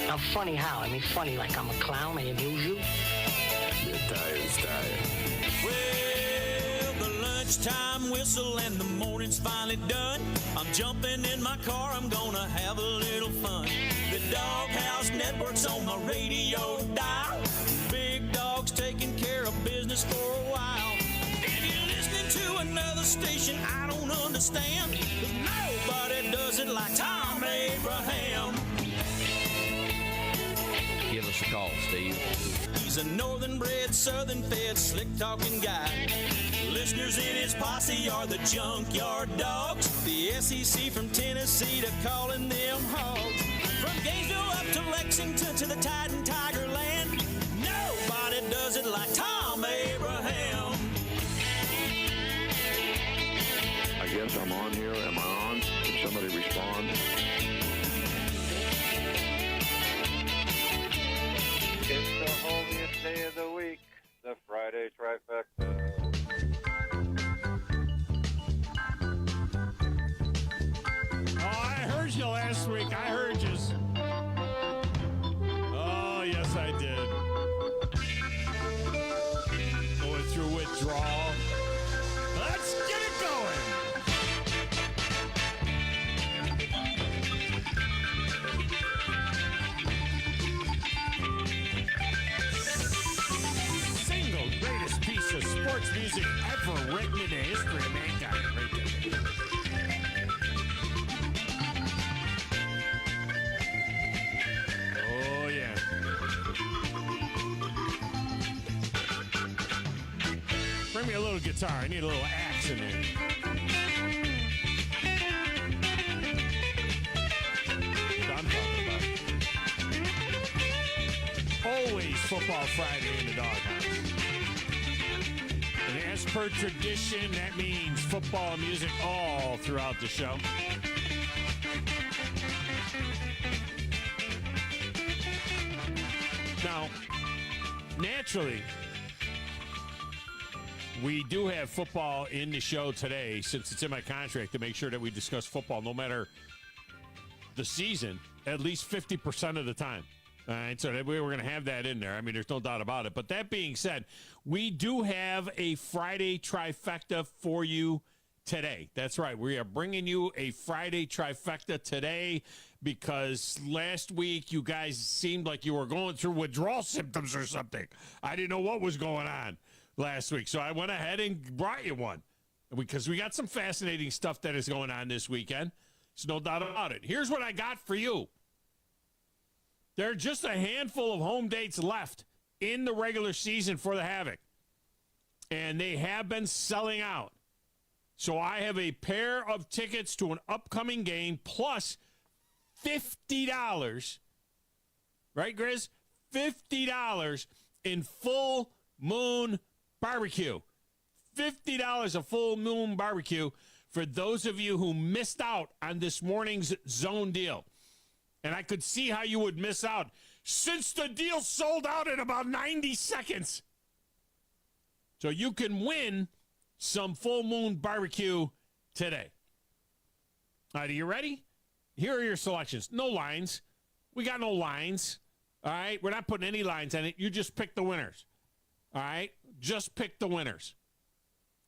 Now, funny how? I mean, funny like I'm a clown, I amuse you? You're tired. Well, the lunchtime whistle and the morning's finally done. I'm jumping in my car, I'm gonna have a little fun. The Doghouse Network's on my radio dial. Big Dog's taking care of business for a while. If you're listening to another station I don't understand, 'cause nobody does it like Thom Abraham. Give us a call, Steve. He's a northern-bred, southern-fed, slick-talking guy. Listeners in his posse are the Junkyard Dogs. The SEC from Tennessee to calling them hogs. From Gainesville up to Lexington to the Tide and Tiger Land, nobody does it like Thom Abraham. I guess I'm on here. Am I on? Can somebody respond? It's the holiest day of the week, the Friday trifecta. Oh, I heard you last week. I heard you. Oh, yes, I did. Going through withdrawal. Let's get it going. Single greatest piece of sports music ever written in the history of mankind. Right there. Oh, yeah. Bring me a little guitar. I need a little axe in there. That's what I'm talking about. Always Football Friday in the Doghouse. And as per tradition, that means football and music all throughout the show. Now, naturally, we do have football in the show today, since it's in my contract to make sure that we discuss football no matter the season, at least 50% of the time. All right, so we were going to have that in there. I mean, there's no doubt about it. But that being said, we do have a Friday trifecta for you today. That's right. We are bringing you a Friday trifecta today because last week you guys seemed like you were going through withdrawal symptoms or something. I didn't know what was going on last week, so I went ahead and brought you one because we got some fascinating stuff that is going on this weekend. There's no doubt about it. Here's what I got for you. There are just a handful of home dates left in the regular season for the Havoc, and they have been selling out. So I have a pair of tickets to an upcoming game plus $50, right, Grizz? $50 in Full Moon Barbecue. $50 a Full Moon Barbecue for those of you who missed out on this morning's zone deal. And I could see how you would miss out since the deal sold out in about 90 seconds. So you can win some Full Moon Barbecue today. All right, are you ready? Here are your selections. No lines. We got no lines. All right, we're not putting any lines on it. You just pick the winners. All right, just pick the winners.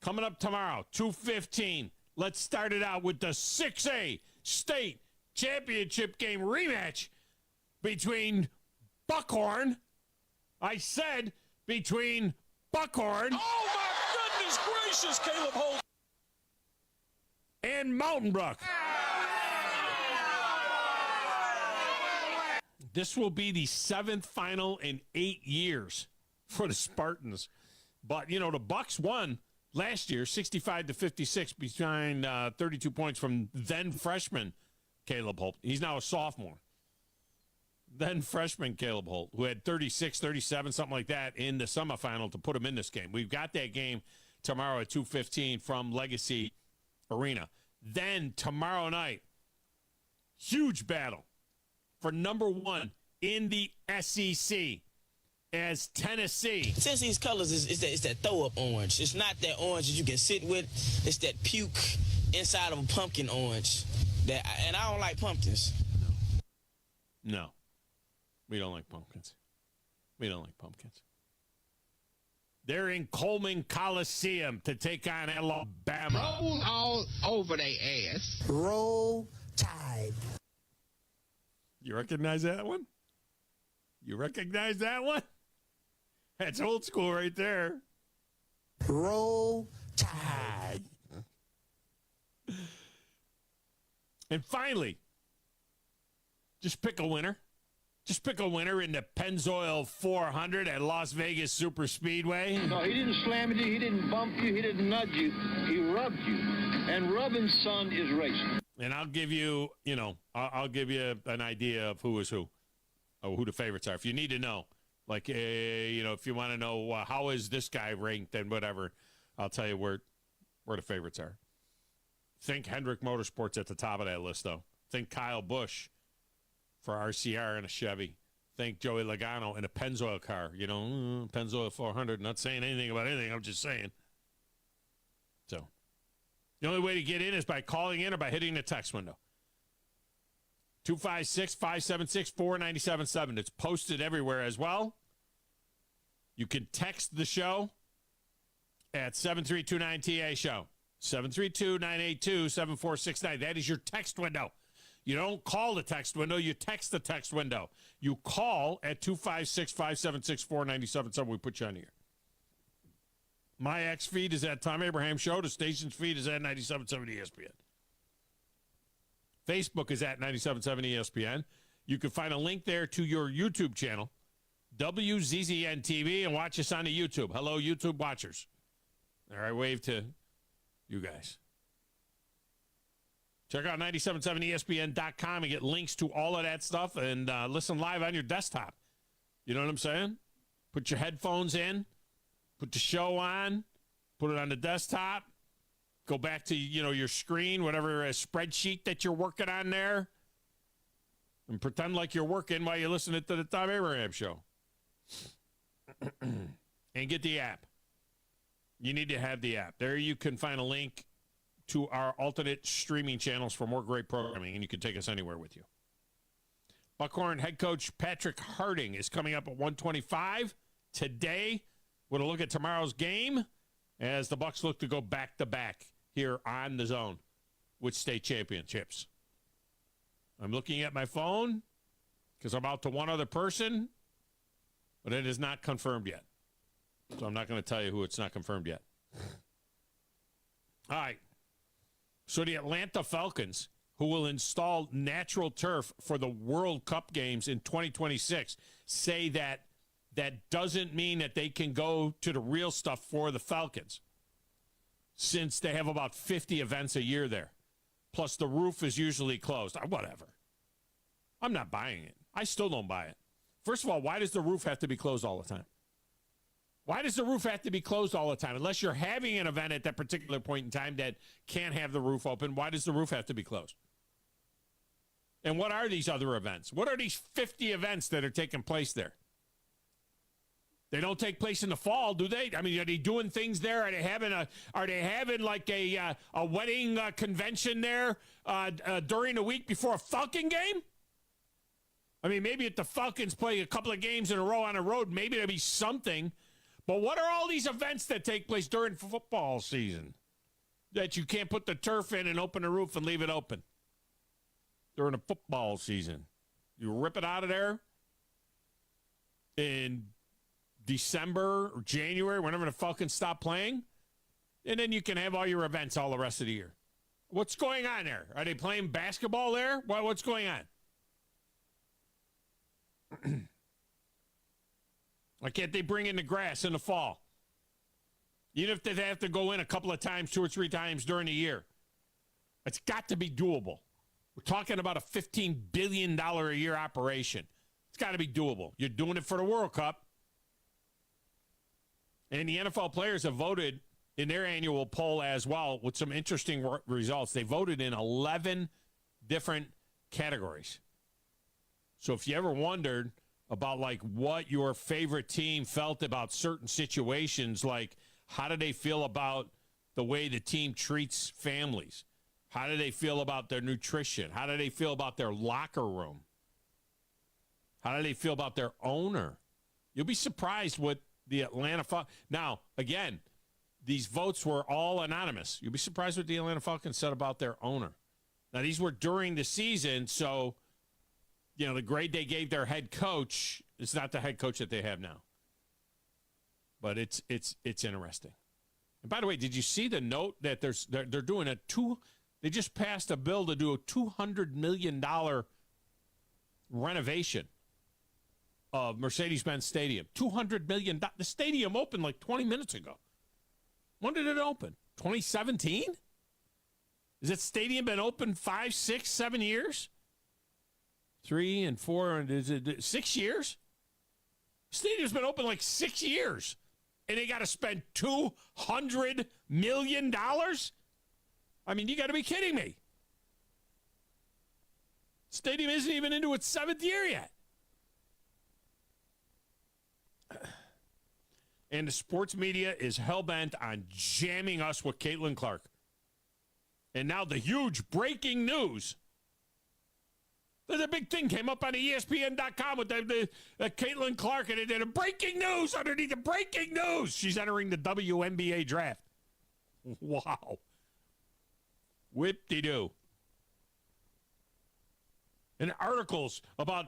Coming up tomorrow, 2:15. Let's start it out with the 6A State Championship game rematch between Buckhorn. I said between Buckhorn. Oh, my goodness gracious, Caleb Holt. And Mountain Brook. This will be the 7th final in 8 years for the Spartans. But, you know, the Bucks won last year, 65-56, behind 32 points from then freshman Caleb Holt. He's now a sophomore. Then freshman Caleb Holt, who had 36, 37, something like that in the semifinal to put him in this game. We've got that game tomorrow at 2:15 from Legacy Arena. Then tomorrow night, huge battle for number 1 in the SEC as Tennessee. Tennessee's colors is that throw-up orange. It's not that orange that you can sit with. It's that puke inside of a pumpkin orange. And I don't like pumpkins. No. We don't like pumpkins. We don't like pumpkins. They're in Coleman Coliseum to take on Alabama. Roll all over their ass. Roll Tide. You recognize that one? You recognize that one? That's old school right there. Roll Tide. And finally, just pick a winner. Just pick a winner in the Pennzoil 400 at Las Vegas Super Speedway. No, he didn't slam you. He didn't bump you. He didn't nudge you. He rubbed you. And rubbing, son, is racing. And I'll give you, I'll give you an idea of who is who, or who the favorites are. If you need to know, like, if you want to know how is this guy ranked and whatever, I'll tell you where the favorites are. Think Hendrick Motorsports at the top of that list, though. Think Kyle Busch for RCR and a Chevy. Think Joey Logano in a Pennzoil car. Pennzoil 400. Not saying anything about anything. I'm just saying. So, the only way to get in is by calling in or by hitting the text window. 256-576-4977. It's posted everywhere as well. You can text the show at 7329-TA show. 732-982-7469. That is your text window. You don't call the text window. You text the text window. You call at 256-576-4977. We put you on here. My X feed is at Tom Abraham Show. The station's feed is at 97.7 ESPN. Facebook is at 97.7 ESPN. You can find a link there to your YouTube channel, WZZN TV, and watch us on the YouTube. Hello, YouTube watchers. All right, wave to you guys. Check out 977ESPN.com and get links to all of that stuff and listen live on your desktop. You know what I'm saying? Put your headphones in, put the show on, put it on the desktop, go back to, your screen, whatever spreadsheet that you're working on there, and pretend like you're working while you're listening to the Tom Abraham Show. And get the app. You need to have the app. There you can find a link to our alternate streaming channels for more great programming, and you can take us anywhere with you. Buckhorn head coach Patrick Harding is coming up at 125 today. We'll look at tomorrow's game as the Bucs look to go back-to-back here on the Zone with state championships. I'm looking at my phone because I'm out to one other person, but it is not confirmed yet. So I'm not going to tell you who it's not confirmed yet. All right. So the Atlanta Falcons, who will install natural turf for the World Cup games in 2026, say that doesn't mean that they can go to the real stuff for the Falcons, since they have about 50 events a year there. Plus the roof is usually closed. Whatever. I'm not buying it. I still don't buy it. First of all, why does the roof have to be closed all the time? Why does the roof have to be closed all the time? Unless you're having an event at that particular point in time that can't have the roof open, why does the roof have to be closed? And what are these other events? What are these 50 events that are taking place there? They don't take place in the fall, do they? I mean, are they doing things there? Are they having like a wedding convention there during the week before a Falcon game? I mean, maybe if the Falcons play a couple of games in a row on the road, maybe there'll be something. But what are all these events that take place during football season that you can't put the turf in and open the roof and leave it open during the football season? You rip it out of there in December or January, whenever the Falcons stop playing, and then you can have all your events all the rest of the year. What's going on there? Are they playing basketball there? What's going on? Why can't they bring in the grass in the fall? Even if they have to go in a couple of times, 2 or 3 times during the year. It's got to be doable. We're talking about a $15 billion a year operation. It's got to be doable. You're doing it for the World Cup. And the NFL players have voted in their annual poll as well with some interesting results. They voted in 11 different categories. So if you ever wondered about like what your favorite team felt about certain situations, like how do they feel about the way the team treats families? How do they feel about their nutrition? How do they feel about their locker room? How do they feel about their owner? You'll be surprised what the Atlanta Falcons. Now, again, these votes were all anonymous. You'll be surprised what the Atlanta Falcons said about their owner. Now, these were during the season, so, the grade they gave their head coach is not the head coach that they have now. But it's interesting. And by the way, did you see the note that they're doing they just passed a bill to do a $200 million renovation of Mercedes-Benz Stadium. $200 million. The stadium opened like 20 minutes ago. When did it open? 2017? Has that stadium been open 5, 6, 7 years? 3 and 4, is it 6 years? Stadium's been open like 6 years. And they got to spend $200 million? I mean, you got to be kidding me. Stadium isn't even into its 7th year yet. And the sports media is hell-bent on jamming us with Caitlin Clark. And now the huge breaking news. The big thing came up on ESPN.com with the Caitlin Clark, and it did a breaking news underneath the breaking news. She's entering the WNBA draft. Wow. Whip-de-doo. And articles about,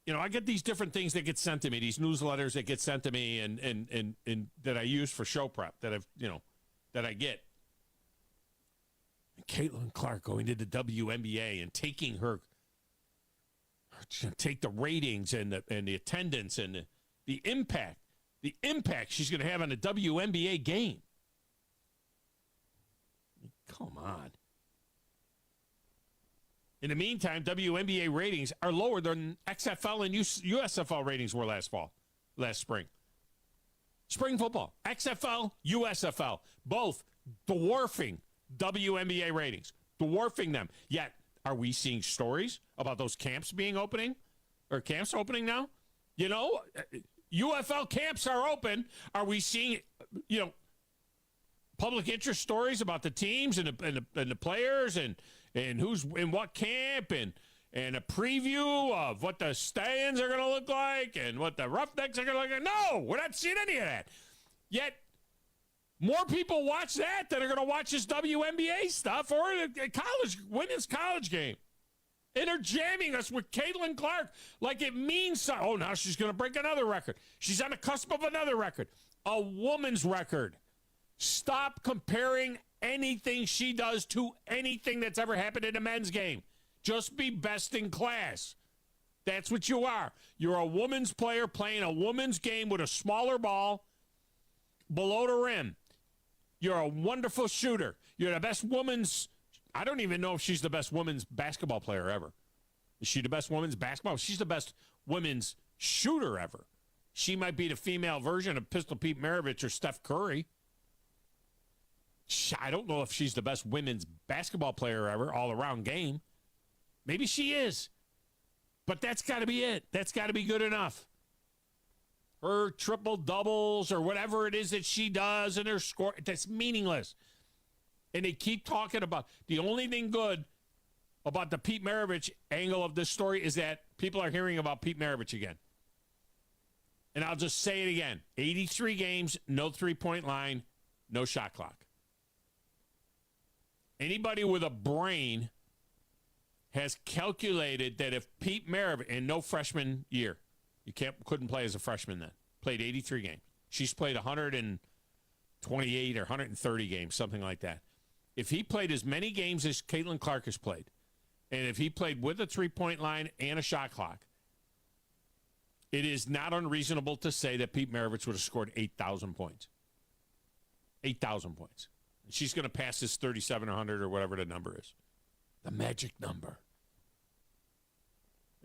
I get these different things that get sent to me, these newsletters that get sent to me and that I use for show prep that that I get. And Caitlin Clark going to the WNBA and taking take the ratings and the attendance and the impact she's going to have on the WNBA game. Come on. In the meantime, WNBA ratings are lower than XFL and USFL ratings were last spring. Spring football, XFL, USFL, both dwarfing WNBA ratings, dwarfing them. Yet, are we seeing stories about those camps opening now? UFL camps are open. Are we seeing, public interest stories about the teams and the players and who's in what camp and a preview of what the stands are going to look like and what the Roughnecks are going to look like? No, we're not seeing any of that. Yet, more people watch that than are going to watch this WNBA stuff or a women's college game. And they're jamming us with Caitlin Clark like it means something. Oh, now she's going to break another record. She's on the cusp of another record. A woman's record. Stop comparing anything she does to anything that's ever happened in a men's game. Just be best in class. That's what you are. You're a woman's player playing a woman's game with a smaller ball below the rim. You're a wonderful shooter. You're the best woman's... I don't even know if she's the best women's basketball player ever. Is she the best women's basketball? She's the best women's shooter ever. She might be the female version of Pistol Pete Maravich or Steph Curry. I don't know if she's the best women's basketball player ever, all-around game. Maybe she is. But that's got to be it. That's got to be good enough. Her triple-doubles or whatever it is that she does and her score, that's meaningless. And they keep talking about the only thing good about the Pete Maravich angle of this story is that people are hearing about Pete Maravich again. And I'll just say it again. 83 games, no three-point line, no shot clock. Anybody with a brain has calculated that if Pete Maravich, and no freshman year, couldn't play as a freshman then, played 83 games. She's played 128 or 130 games, something like that. If he played as many games as Caitlin Clark has played, and if he played with a three-point line and a shot clock, it is not unreasonable to say that Pete Maravich would have scored 8,000 points. 8,000 points. She's going to pass this 3,700 or whatever the number is. The magic number.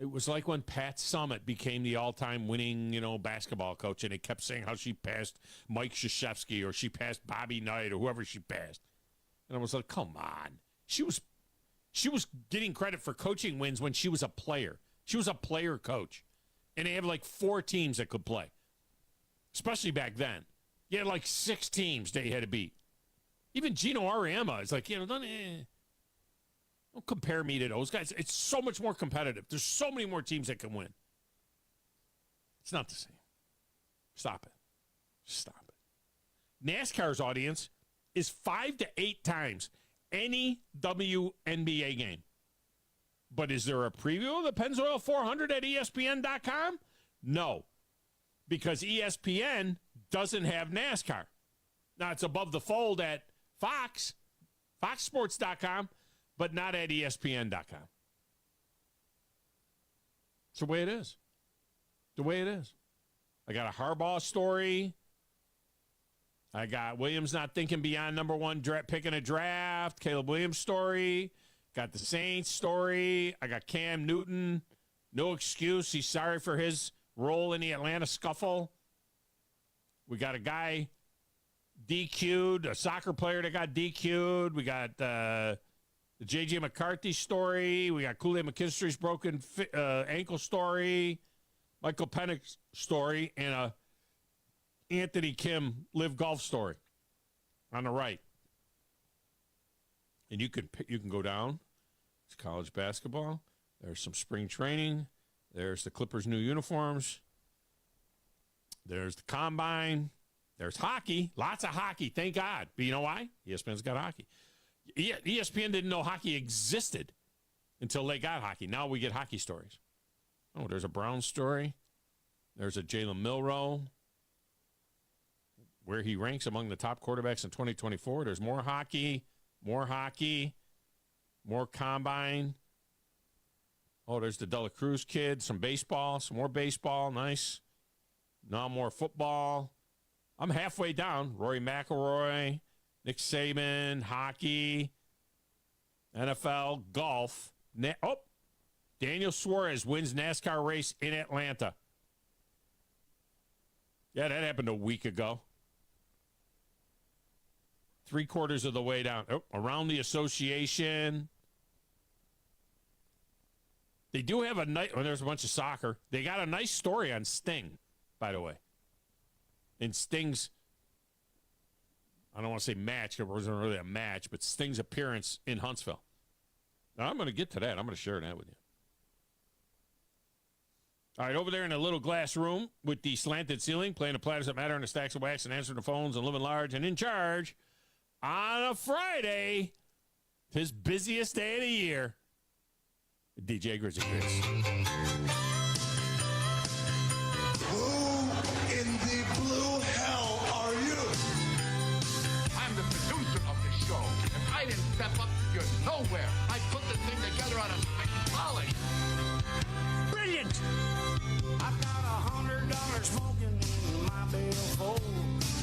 It was like when Pat Summitt became the all-time winning, basketball coach, and they kept saying how she passed Mike Krzyzewski or she passed Bobby Knight or whoever she passed. And I was like, come on. She was getting credit for coaching wins when she was a player. She was a player coach. And they have like 4 teams that could play. Especially back then. You had like 6 teams that you had to beat. Even Gino Auriemma is like, Don't compare me to those guys. It's so much more competitive. There's so many more teams that can win. It's not the same. Stop it. Stop it. NASCAR's audience is 5 to 8 times any WNBA game. But is there a preview of the Pennzoil 400 at ESPN.com? No, because ESPN doesn't have NASCAR. Now, it's above the fold at Fox, foxsports.com, but not at ESPN.com. It's the way it is. The way it is. I got a Harbaugh story. I got Williams not thinking beyond number one pick in a draft. Caleb Williams story. Got the Saints story. I got Cam Newton. No excuse. He's sorry for his role in the Atlanta scuffle. We got a guy DQ'd, a soccer player that got DQ'd. We got the J.J. McCarthy story. We got Kool-Aid McKinstry's broken ankle story. Michael Penix story. And a Anthony Kim live golf story on the right. And you can go down. It's college basketball. There's some spring training. There's the Clippers' new uniforms. There's the combine. There's hockey. Lots of hockey. Thank God. But you know why? ESPN's got hockey. ESPN didn't know hockey existed until they got hockey. Now we get hockey stories. Oh, there's a Brown story. There's a Jalen Milroe, where he ranks among the top quarterbacks in 2024. There's more hockey, more combine. Oh, there's the Dela Cruz kid, some baseball, some more baseball. Nice. Now more football. I'm halfway down. Rory McIlroy, Nick Saban, hockey, NFL, golf. Daniel Suarez wins NASCAR race in Atlanta. Yeah, that happened a week ago. 3/4 of the way down. Around the association. They do have a nice, there's a bunch of soccer. They got a nice story on Sting, by the way. And Sting's, I don't want to say match, it wasn't really a match, but Sting's appearance in Huntsville. Now, I'm going to get to that. I'm going to share that with you. All right, over there in a little glass room with the slanted ceiling, playing the platters that matter and the stacks of wax and answering the phones and living large and in charge on a Friday, his busiest day of the year, DJ Grizzly Chris. Who in the blue hell are you? I'm the producer of the show. If I didn't step up, you're nowhere. I put this thing together on a stick poly. Brilliant! I've got $100 smoking in my billfold.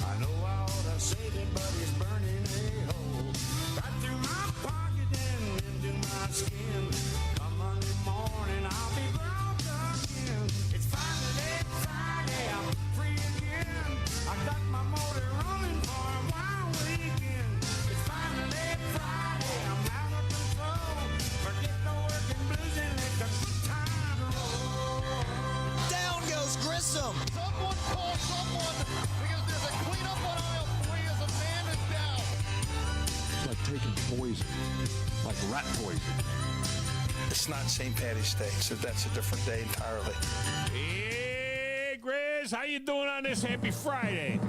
I know I ought to save it, but it's burning a hole. Right through my pocket and into my skin. Come Monday morning, I'll be broke again. It's finally Friday, I'm free again. I got my motor running for a wild weekend. It's finally Friday, I'm out of control. Forget the working blues and let the good time roll. Down goes Grissom. Someone call someone because there's a cleanup on aisle 3 as a man is down. It's like taking poison, like rat poison. It's not St. Patty's Day, so that's a different day entirely. Hey, Grizz, how you doing on this Happy Friday?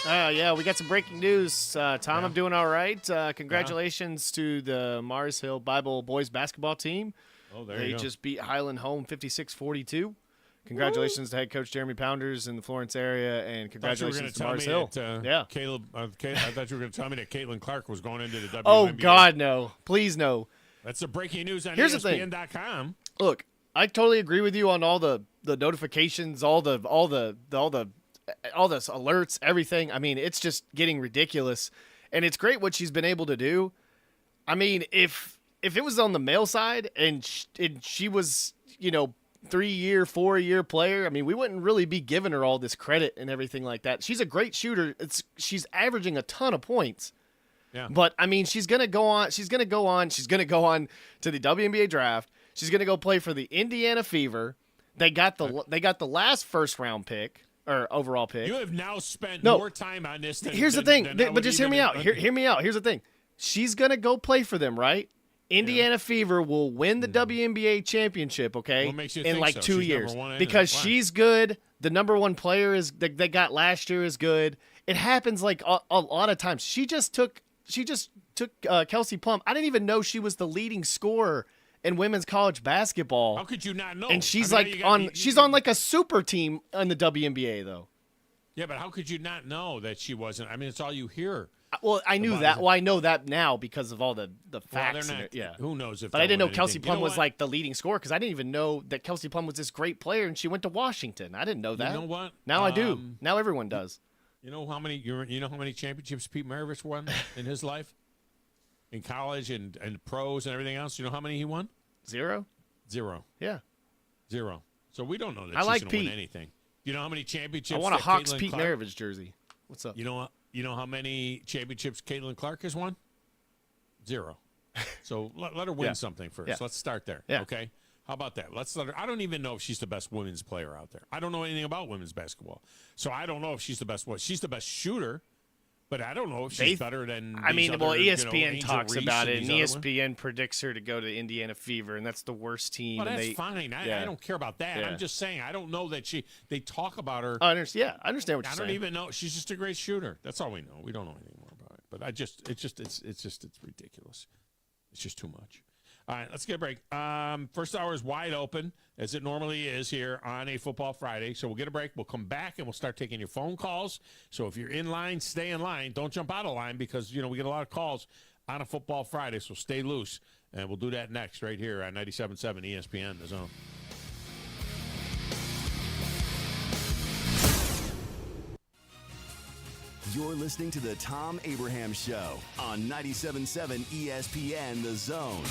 Yeah, we got some breaking news. Tom, I'm doing all right. Congratulations to the Mars Hill Bible boys basketball team. Oh, there They you go. just beat Highland home 56-42. Congratulations to head coach Jeremy Pounders in the Florence area, and congratulations to Mars Hill. Yeah. Caleb, I thought you were going to tell me that Caitlin Clark was going into the WNBA. Oh, God, no. Please, no. That's the breaking news on Here's the thing. ESPN.com. Look, I totally agree with you on all the notifications, all the alerts, everything. I mean, it's just getting ridiculous, and it's great what she's been able to do. I mean, if it was on the male side and she was, 3-year, 4-year player, I mean, we wouldn't really be giving her all this credit and everything like that. She's a great shooter. She's averaging a ton of points. Yeah. But I mean, she's going to go on to the WNBA draft. She's going to go play for the Indiana Fever. They got the last first round pick. or overall pick. You have now spent No. more time on this than Here's the thing, than I but would just hear even me out. have- Hear me out. Here's the thing. She's going to go play for them, right? Indiana Fever will win the WNBA championship, okay, What makes you in think like so? 2 She's years. number one in it. Because Why? she's good. The number one player is they got last year is good. It happens like a lot of times. She just took Kelsey Plum. I didn't even know she was the leading scorer in women's college basketball. How could you not know? And she's I mean, like you got- she's on like a super team on the WNBA though. Yeah, but how could you not know that she wasn't? I mean, it's all you hear. Well, I knew that. Well, I know that now because of all the facts. they're in not- it. Yeah. Who knows if? But I they'll didn't know win Kelsey anything. Plum You know was what? like the leading scorer because I didn't even know that Kelsey Plum was this great player and she went to Washington. I didn't know that. You know what? Now I do. Now everyone does. You know how many? You know how many championships Pete Maravich won in his life, in college and pros and everything else. You know how many he won? Zero. Yeah. Zero. So we don't know that I she's like going to win Pete. anything. You know how many championships? I want a that Hawks Caitlin Pete Clark- Maravich jersey. What's up? You know how many championships Caitlin Clark has won? Zero. So let her win Yeah. something first. Yeah. Let's start there. Yeah. Okay. How about that? Let's let her. I don't even know if she's the best women's player out there. I don't know anything about women's basketball, so I don't know if she's the best one. She's the best shooter, but I don't know if she's better than. I mean, these well, other, ESPN Angel talks Reese about it, and these other women. ESPN predicts her to go to Indiana Fever, and that's the worst team. Well, and that's they, fine. I don't care about that. Yeah. I'm just saying I don't know that she. They talk about her. I understand. Yeah, I understand what you're I saying. don't even know. She's just a great shooter. That's all we know. We don't know anything more about it. But it's ridiculous. It's just too much. All right, let's get a break. First hour is wide open, as it normally is here on a Football Friday. So we'll get a break. We'll come back, and we'll start taking your phone calls. So if you're in line, stay in line. Don't jump out of line because, we get a lot of calls on a Football Friday. So stay loose, and we'll do that next right here on 97.7 ESPN, The Zone. You're listening to the Tom Abraham Show on 97.7 ESPN The Zone.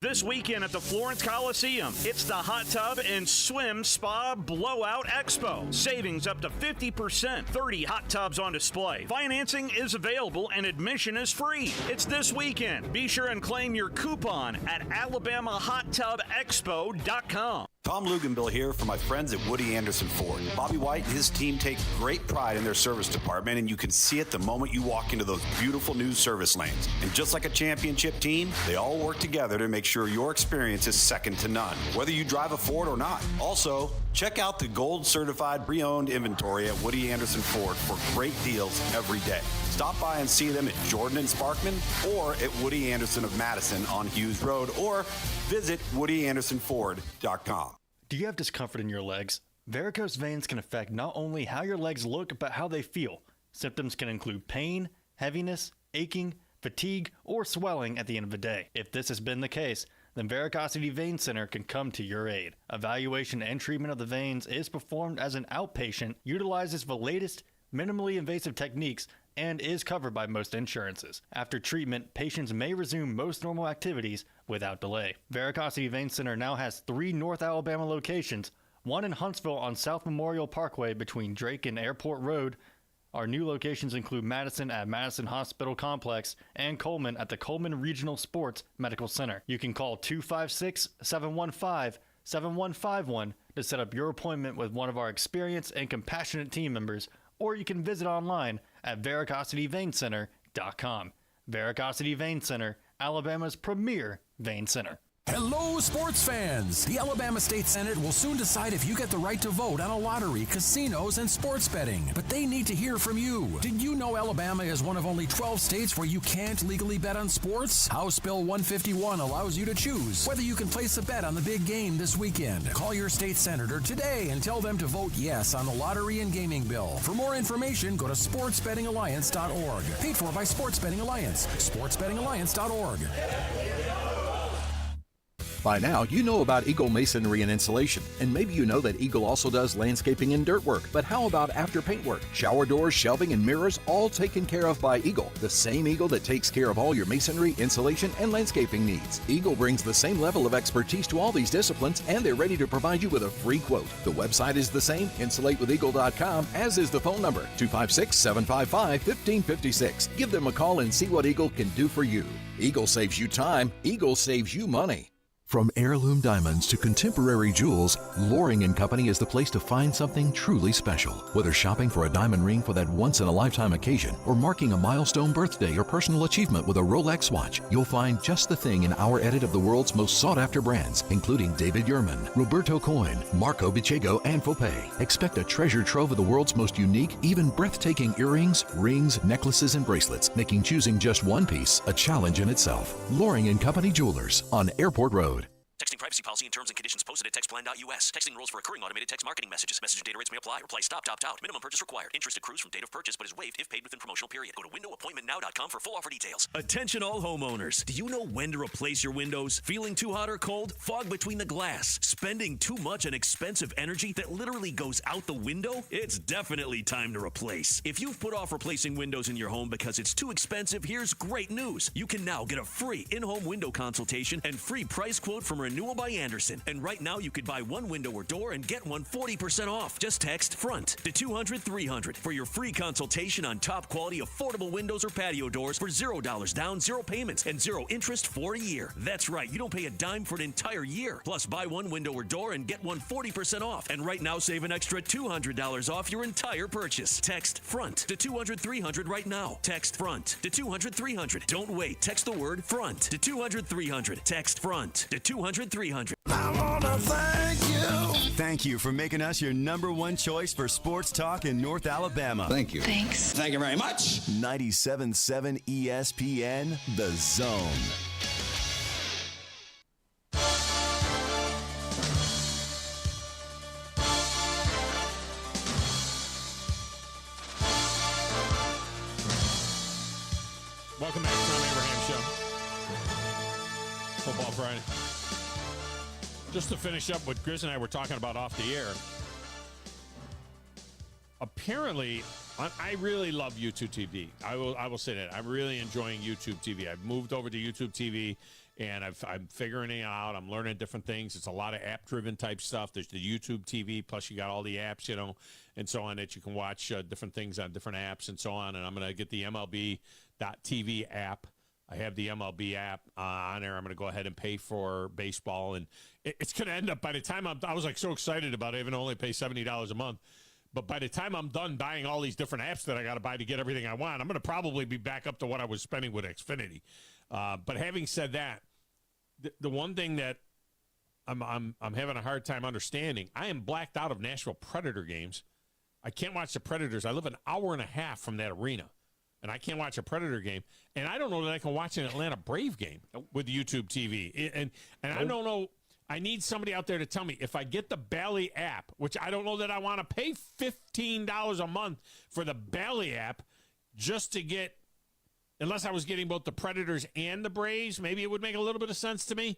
This weekend at the Florence Coliseum, it's the Hot Tub and Swim Spa Blowout Expo. Savings up to 50%, 30 hot tubs on display. Financing is available and admission is free. It's this weekend. Be sure and claim your coupon at AlabamaHotTubExpo.com. Tom Luganbill here for my friends at Woody Anderson Ford. Bobby White and his team take great pride in their service department, and you can see it the moment you walk into those beautiful new service lanes. And just like a championship team, they all work together to make sure your experience is second to none, whether you drive a Ford or not. Also, check out the gold certified pre-owned inventory at Woody Anderson Ford for great deals every day. Stop by and see them at Jordan and Sparkman or at Woody Anderson of Madison on Hughes Road, or visit WoodyAndersonFord.com. Do you have discomfort in your legs? Varicose veins can affect not only how your legs look, but how they feel. Symptoms can include pain, heaviness, aching, fatigue, or swelling at the end of the day. If this has been the case, then Varicosity Vein Center can come to your aid. Evaluation and treatment of the veins is performed as an outpatient, utilizes the latest, minimally invasive techniques, and is covered by most insurances. After treatment, patients may resume most normal activities without delay. Varicosity Vein Center now has 3 North Alabama locations, one in Huntsville on South Memorial Parkway between Drake and Airport Road. Our new locations include Madison at Madison Hospital Complex and Coleman at the Coleman Regional Sports Medical Center. You can call 256-715-7151 to set up your appointment with one of our experienced and compassionate team members, or you can visit online at varicosityveincenter.com. Varicosity Vein Center, Alabama's premier vein center. Hello, sports fans! The Alabama State Senate will soon decide if you get the right to vote on a lottery, casinos, and sports betting. But they need to hear from you. Did you know Alabama is one of only 12 states where you can't legally bet on sports? House Bill 151 allows you to choose whether you can place a bet on the big game this weekend. Call your state senator today and tell them to vote yes on the lottery and gaming bill. For more information, go to sportsbettingalliance.org. Paid for by Sports Betting Alliance. sportsbettingalliance.org. By now, you know about Eagle Masonry and Insulation, and maybe you know that Eagle also does landscaping and dirt work. But how about after paint work? Shower doors, shelving, and mirrors, all taken care of by Eagle, the same Eagle that takes care of all your masonry, insulation, and landscaping needs. Eagle brings the same level of expertise to all these disciplines, and they're ready to provide you with a free quote. The website is the same, insulatewitheagle.com, as is the phone number, 256-755-1556. Give them a call and see what Eagle can do for you. Eagle saves you time. Eagle saves you money. From heirloom diamonds to contemporary jewels, Loring & Company is the place to find something truly special. Whether shopping for a diamond ring for that once-in-a-lifetime occasion or marking a milestone birthday or personal achievement with a Rolex watch, you'll find just the thing in our edit of the world's most sought-after brands, including David Yurman, Roberto Coin, Marco Bicego, and Fopay. Expect a treasure trove of the world's most unique, even breathtaking earrings, rings, necklaces, and bracelets, making choosing just one piece a challenge in itself. Loring & Company Jewelers on Airport Road. Texting privacy policy and terms and conditions posted at textplan.us. Texting rules for recurring automated text marketing messages. Message and data rates may apply. Reply stop, opt out. Minimum purchase required. Interest accrues from date of purchase but is waived if paid within promotional period. Go to windowappointmentnow.com for full offer details. Attention all homeowners. Do you know when to replace your windows? Feeling too hot or cold? Fog between the glass? Spending too much on expensive energy that literally goes out the window? It's definitely time to replace. If you've put off replacing windows in your home because it's too expensive, here's great news. You can now get a free in-home window consultation and free price quote from Renewal by Anderson. And right now, you could buy one window or door and get one 40% off. Just text FRONT to 200-300 for your free consultation on top quality affordable windows or patio doors for $0 down, 0 payments, and 0 interest for a year. That's right, you don't pay a dime for an entire year. Plus, buy one window or door and get one 40% off. And right now, save an extra $200 off your entire purchase. Text FRONT to 200-300 right now. Text FRONT to 200-300. Don't wait. Text the word FRONT to 200-300. Text FRONT to 200-300. I wanna thank you. Thank you for making us your #1 choice for sports talk in North Alabama. Thank you. Thanks. Thank you very much. 97.7 ESPN, The Zone. Welcome back to the Thom Abraham Show. Football Friday. Just to finish up what Grizz and I were talking about off the air. Apparently, I really love YouTube TV. I will say that. I'm really enjoying YouTube TV. I've moved over to YouTube TV, and I'm figuring it out. I'm learning different things. It's a lot of app-driven type stuff. There's the YouTube TV, plus you got all the apps, and so on that you can watch different things on different apps and so on. And I'm going to get the MLB.TV app. I have the MLB app on there. I'm going to go ahead and pay for baseball. And it's going to end up, by the time I was like so excited about it, even though I only pay $70 a month. But by the time I'm done buying all these different apps that I got to buy to get everything I want, I'm going to probably be back up to what I was spending with Xfinity. But having said that, the one thing that I'm having a hard time understanding, I am blacked out of Nashville Predator games. I can't watch the Predators. I live an hour and a half from that arena. And I can't watch a Predator game. And I don't know that I can watch an Atlanta Brave game with YouTube TV. And I don't know. I need somebody out there to tell me if I get the Bally app, which I don't know that I want to pay $15 a month for the Bally app just to get, unless I was getting both the Predators and the Braves, maybe it would make a little bit of sense to me.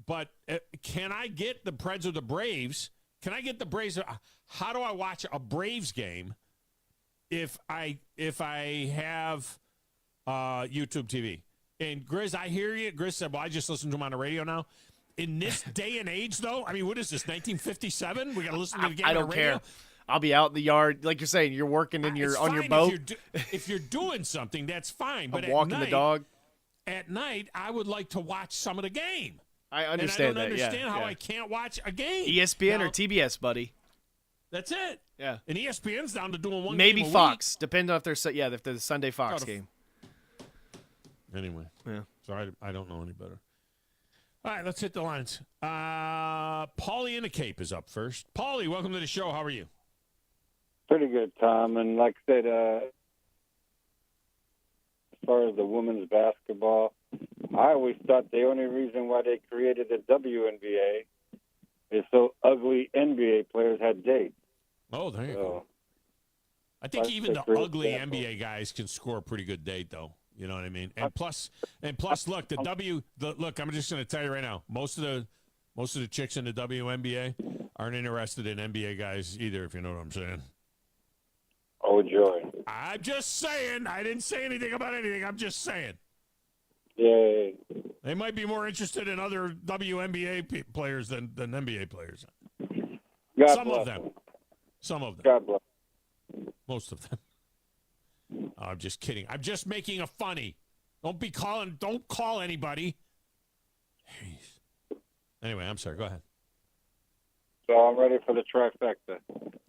But can I get the Preds or the Braves? Can I get the Braves? How do I watch a Braves game if I have YouTube TV? And Grizz, I hear you. Grizz said, well, I just listen to him on the radio now. In this day and age, though, I mean, what is this, 1957? We got to listen to the game I on don't the radio? care. I'll be out in the yard. Like you're saying, you're working on your boat. If you're doing something, that's fine. But I'm walking the dog. At night, I would like to watch some of the game. I understand that, And I don't understand how I can't watch a game. ESPN or TBS, buddy. That's it. Yeah. And ESPN's down to doing one Maybe game a Fox, depending on if there's if there's a Sunday Fox game. Anyway. Yeah. So I don't know any better. All right, let's hit the lines. Paulie in the Cape is up first. Paulie, welcome to the show. How are you? Pretty good, Tom. And like I said, as far as the women's basketball, I always thought the only reason why they created the WNBA is so ugly NBA players had dates. Oh, there you go. I think even the ugly NBA guys can score a pretty good date, though. You know what I mean? And plus, look, look. I'm just going to tell you right now. Most of the chicks in the WNBA aren't interested in NBA guys either. If you know what I'm saying. Oh, joy! I'm just saying. I didn't say anything about anything. I'm just saying. Yay! They might be more interested in other WNBA players than NBA players. Some of them. God bless. Most of them. I'm just kidding. I'm just making a funny. Don't call anybody. Anyway, I'm sorry. Go ahead. So I'm ready for the trifecta.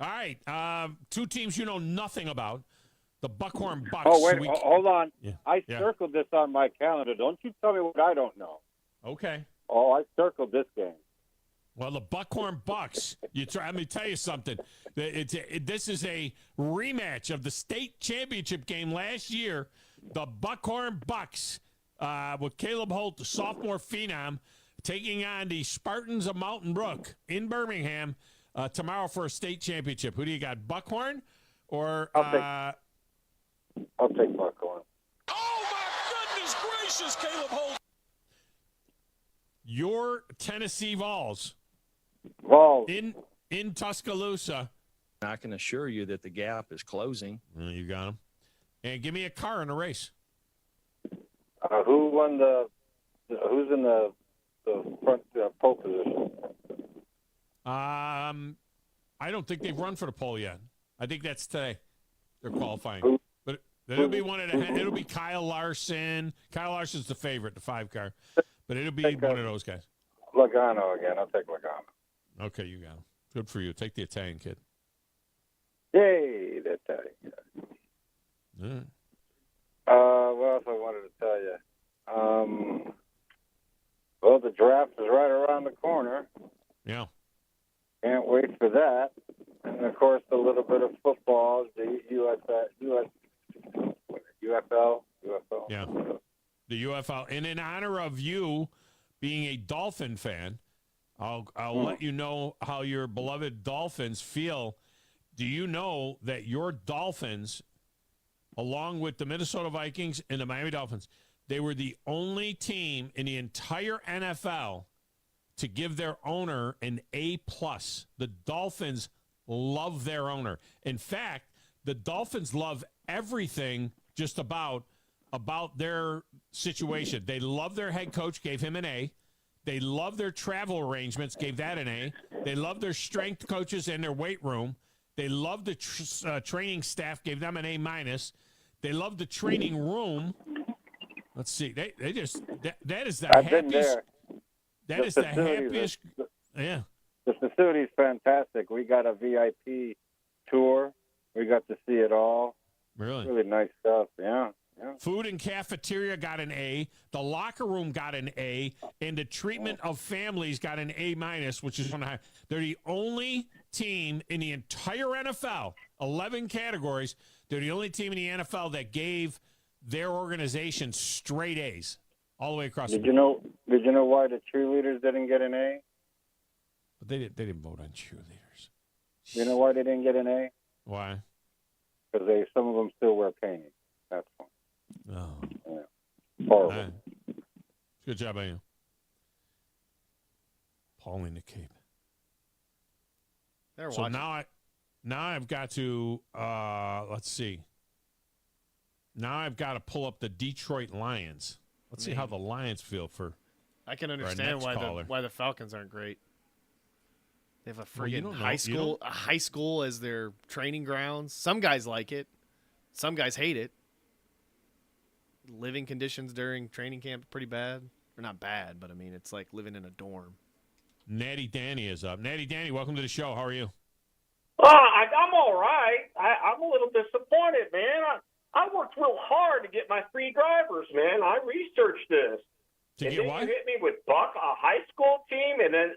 All right. Two teams you know nothing about. The Buckhorn Bucks. Oh, wait. Hold on. Yeah. I Yeah. circled this on my calendar. Don't you tell me what I don't know. Okay. Oh, I circled this game. Well, the Buckhorn Bucks. Let me tell you something. This is a rematch of the state championship game last year. The Buckhorn Bucks with Caleb Holt, the sophomore phenom, taking on the Spartans of Mountain Brook in Birmingham tomorrow for a state championship. Who do you got, Buckhorn or? I'll take Buckhorn. Oh, my goodness gracious, Caleb Holt. Your Tennessee Vols. In Tuscaloosa. I can assure you that the gap is closing. You got them. And give me a car in a race. Who's in the front pole position? I don't think they've run for the pole yet. I think that's today. They're qualifying. But it'll be it'll be Kyle Larson. Kyle Larson's the favorite, the 5 car. But it'll be one of those guys. Logano again. I'll take Logano. Okay, you got him. Good for you. Take the Italian kid. Yay, the Italian kid. All right. What else I wanted to tell you? Well, the draft is right around the corner. Yeah. Can't wait for that. And, of course, a little bit of football, the UFL. Yeah. The UFL. And in honor of you being a Dolphin fan, I'll let you know how your beloved Dolphins feel. Do you know that your Dolphins, along with the Minnesota Vikings and the Miami Dolphins, they were the only team in the entire NFL to give their owner an A+. The Dolphins love their owner. In fact, the Dolphins love everything just about their situation. They love their head coach, gave him an A. They love their travel arrangements, gave that an A. They love their strength coaches and their weight room. They love the training staff, gave them an A-. They love the training room. Let's see. They just that is the I've happiest. been there. That is the happiest. Yeah. The facility's fantastic. We got a VIP tour. We got to see it all. Really nice stuff. Yeah. Food and cafeteria got an A. The locker room got an A. And the treatment of families got an A-, which is one of the high. They're the only team in the entire NFL, 11 categories. They're the only team in the NFL that gave their organization straight A's all the way across. Did you know why the cheerleaders didn't get an A? But they didn't vote on cheerleaders. You know why they didn't get an A? Why? Because some of them still wear panties. That's why. Oh. Yeah. Horrible. Good job on you. Pauline the Cape. So now I've got to let's see. Now I've got to pull up the Detroit Lions. Let's see how the Lions feel for. I can understand why the Falcons aren't great. They have a friggin' high school as their training grounds. Some guys like it. Some guys hate it. Living conditions during training camp are pretty bad. Or not bad, but I mean it's like living in a dorm. Natty Danny is up. Natty Danny, welcome to the show. How are you? I'm all right. I'm a little disappointed, man. I worked real hard to get my 3 drivers, man. I researched this. To and get then what? You hit me with Buck, a high school team, and then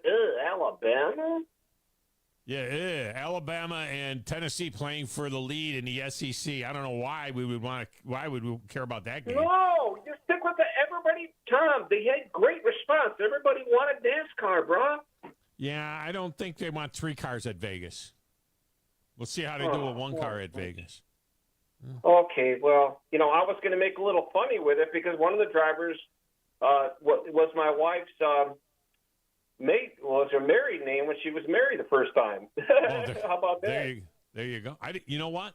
Alabama. Yeah, Alabama and Tennessee playing for the lead in the SEC. I don't know why we would care about that game. No, just stick with everybody. Tom, they had great response. Everybody wanted NASCAR, bro. Yeah, I don't think they want 3 cars at Vegas. We'll see how they do with 1 car at Vegas. Okay, well, I was going to make a little funny with it because one of the drivers was my wife's was her married name when she was married the first time. How about that? There you go. You know what?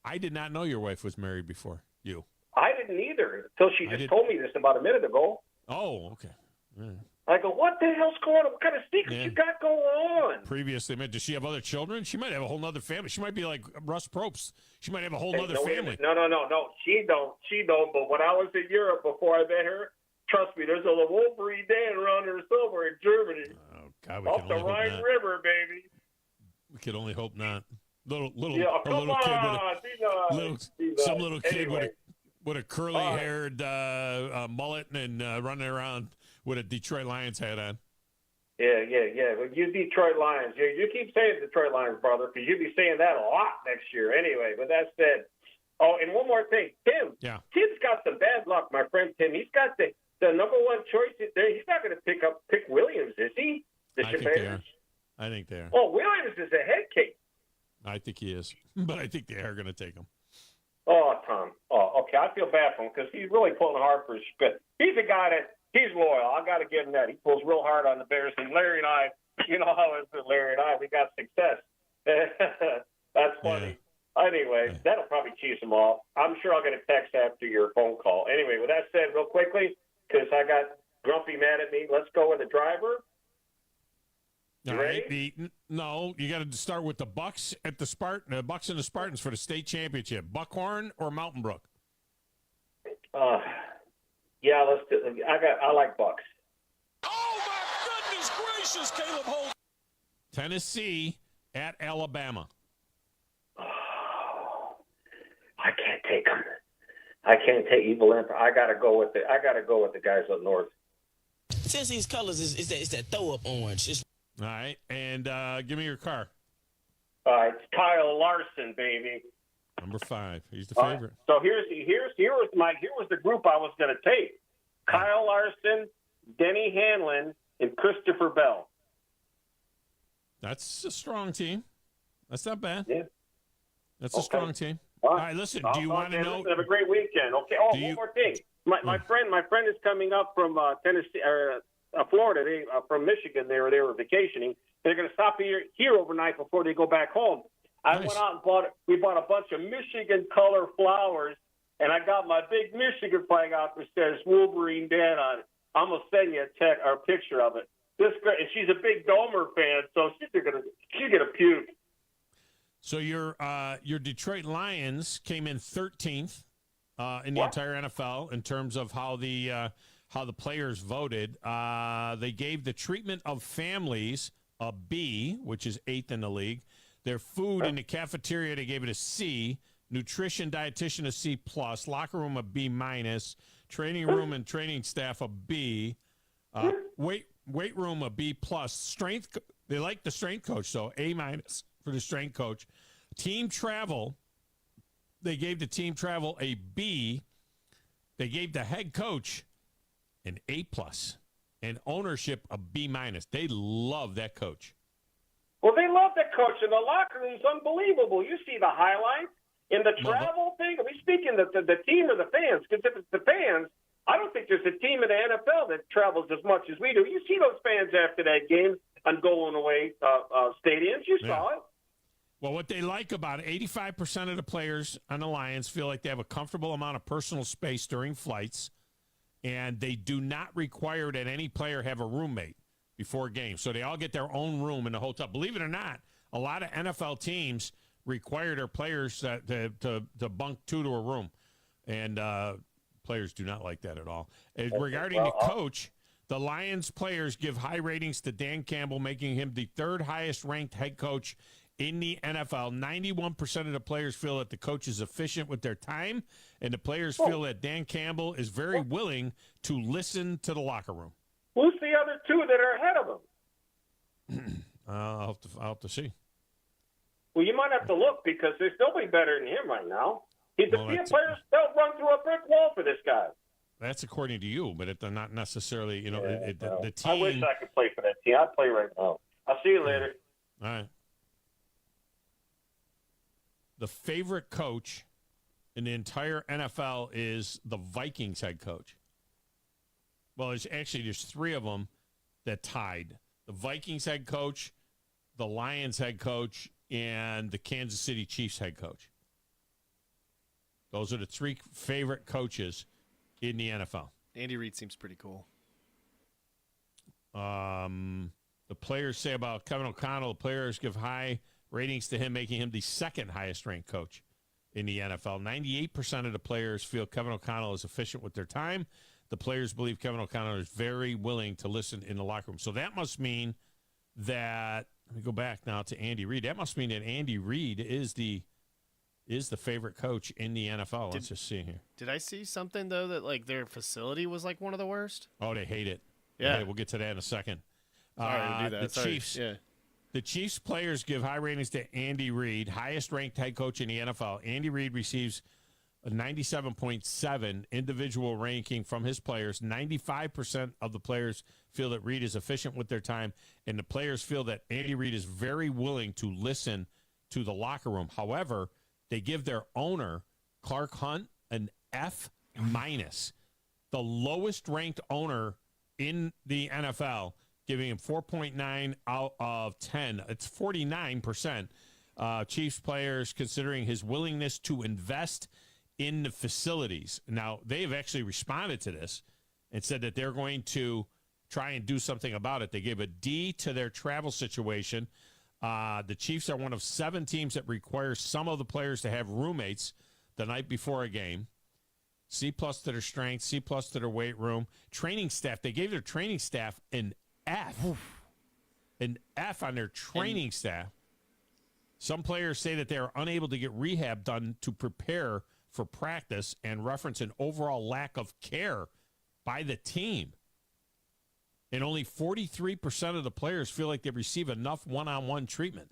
I did not know your wife was married before you. I didn't either until she just told me this about a minute ago. Oh, okay. Right. I go, what the hell's going on? What kind of secrets you got going on? Previously, does she have other children? She might have a whole nother family. She might be like Russ Probst. She might have a whole other family. No. She don't. But when I was in Europe before I met her, Trust me, there's a Wolverine Dan around there somewhere in Germany. Oh, God, we Off can the only hope Rhine not. River, baby. We could only hope not. Little Yeah, a come little kid with on, some little kid anyway. with a curly haired mullet and running around with a Detroit Lions hat on. Yeah. Well, you Detroit Lions. You keep saying Detroit Lions, brother, because you'll be saying that a lot next year. Anyway, but that said, and one more thing, Tim. Yeah. Tim's got some bad luck, my friend Tim. He's got the number one choice there. He's not going to pick Williams, is he? I think they are. I think they are. Oh, Williams is a head case. I think he is, but I think they are going to take him. Oh, Tom. Oh, okay. I feel bad for him because he's really pulling hard for his spit. He's a guy that he's loyal. I got to give him that. He pulls real hard on the Bears. And Larry and I, you know how it is with Larry and I, we got success. That's funny. Yeah. Anyway, that'll probably cheese him off. I'm sure I'll get a text after your phone call. Anyway, with that said, real quickly, because I got Grumpy mad at me, let's go with the driver. All right. No, you got to start with the Bucks at the Bucks and the Spartans for the state championship. Buckhorn or Mountain Brook? Yeah, let's do. I like Bucks. Oh my goodness gracious, Caleb Holt. Tennessee at Alabama. I can't take them. I can't take Evil Emperor. I gotta go with the guys up north. Tennessee's colors is that throw up orange. All right, and give me your car. It's Kyle Larson, baby. Number 5. He's the favorite. So here was the group I was going to take: Kyle Larson, Denny Hanlon, and Christopher Bell. That's a strong team. That's not bad. Yeah, that's a strong team. All right, listen. Do you want to know? Have a great weekend. Okay. Oh, one more thing. My friend is coming up from Tennessee or Florida. From Michigan. They were vacationing. They're going to stop here overnight before they go back home. I went out and we bought a bunch of Michigan color flowers, and I got my big Michigan flag out that says Wolverine Dan on it. I'm gonna send you a picture of it. This girl, and she's a big Domer fan, so she's gonna puke. So your Detroit Lions came in 13th in the entire NFL in terms of how the players voted. They gave the treatment of families a B, which is 8th in the league. Their food in the cafeteria, they gave it a C. Nutrition, dietitian, a C+. Locker room, a B-. Training room and training staff, a B. Weight room, a B+. Strength, they like the strength coach, so A- for the strength coach. Team travel, they gave the team travel a B. They gave the head coach an A+. And ownership, a B-. They love that coach. Well, they love that coach, and the locker room's unbelievable. You see the highlights in the travel thing. Are we speaking the team or the fans? Because if it's the fans, I don't think there's a team in the NFL that travels as much as we do. You see those fans after that game on going away stadiums. You saw it. Well, what they like about it, 85% of the players on the Lions feel like they have a comfortable amount of personal space during flights, and they do not require that any player have a roommate before games. So they all get their own room in the hotel. Believe it or not, a lot of NFL teams require their players to bunk 2 to a room. And players do not like that at all. Regarding the coach, the Lions players give high ratings to Dan Campbell, making him the 3rd highest ranked head coach in the NFL. 91% of the players feel that the coach is efficient with their time, and the players feel that Dan Campbell is very willing to listen to the locker room. Who's the other 2 that are ahead of him? I'll have to see. Well, you might have to look because there's nobody better than him right now. The players don't run through a brick wall for this guy. That's according to you, but they're not necessarily, the team. I wish I could play for that team. I'd play right now. I'll see you later. All right. The favorite coach in the entire NFL is the Vikings head coach. Well, there's 3 of them that tied. The Vikings head coach, the Lions head coach, and the Kansas City Chiefs head coach. Those are the 3 favorite coaches in the NFL. Andy Reid seems pretty cool. The players say about Kevin O'Connell, the players give high ratings to him, making him the 2nd highest ranked coach in the NFL. 98% of the players feel Kevin O'Connell is efficient with their time. the players believe Kevin O'Connell is very willing to listen in the locker room. So that must mean that, let me go back now to Andy Reid. That must mean that Andy Reid is the favorite coach in the NFL. Let's just see here. Did I see something, though, that, like, their facility was, like, one of the worst? Oh, they hate it. Yeah. We'll get to that in a second. Sorry to do that. Chiefs. Yeah. The Chiefs players give high ratings to Andy Reid, highest-ranked head coach in the NFL. Andy Reid receives a 97.7 individual ranking from his players. 95% of the players feel that Reid is efficient with their time, and the players feel that Andy Reid is very willing to listen to the locker room. However, they give their owner, Clark Hunt, an F-. The lowest-ranked owner in the NFL, giving him 4.9 out of 10. It's 49%. Chiefs players considering his willingness to invest in the facilities. Now, they have actually responded to this and said that they're going to try and do something about it. They gave a D to their travel situation. The Chiefs are one of 7 teams that requires some of the players to have roommates the night before a game. C+ to their strength, C+ to their weight room. Training staff, they gave their training staff an F. An F on their training staff. Some players say that they are unable to get rehab done to prepare for practice and reference an overall lack of care by the team. And only 43% of the players feel like they receive enough one-on-one treatment.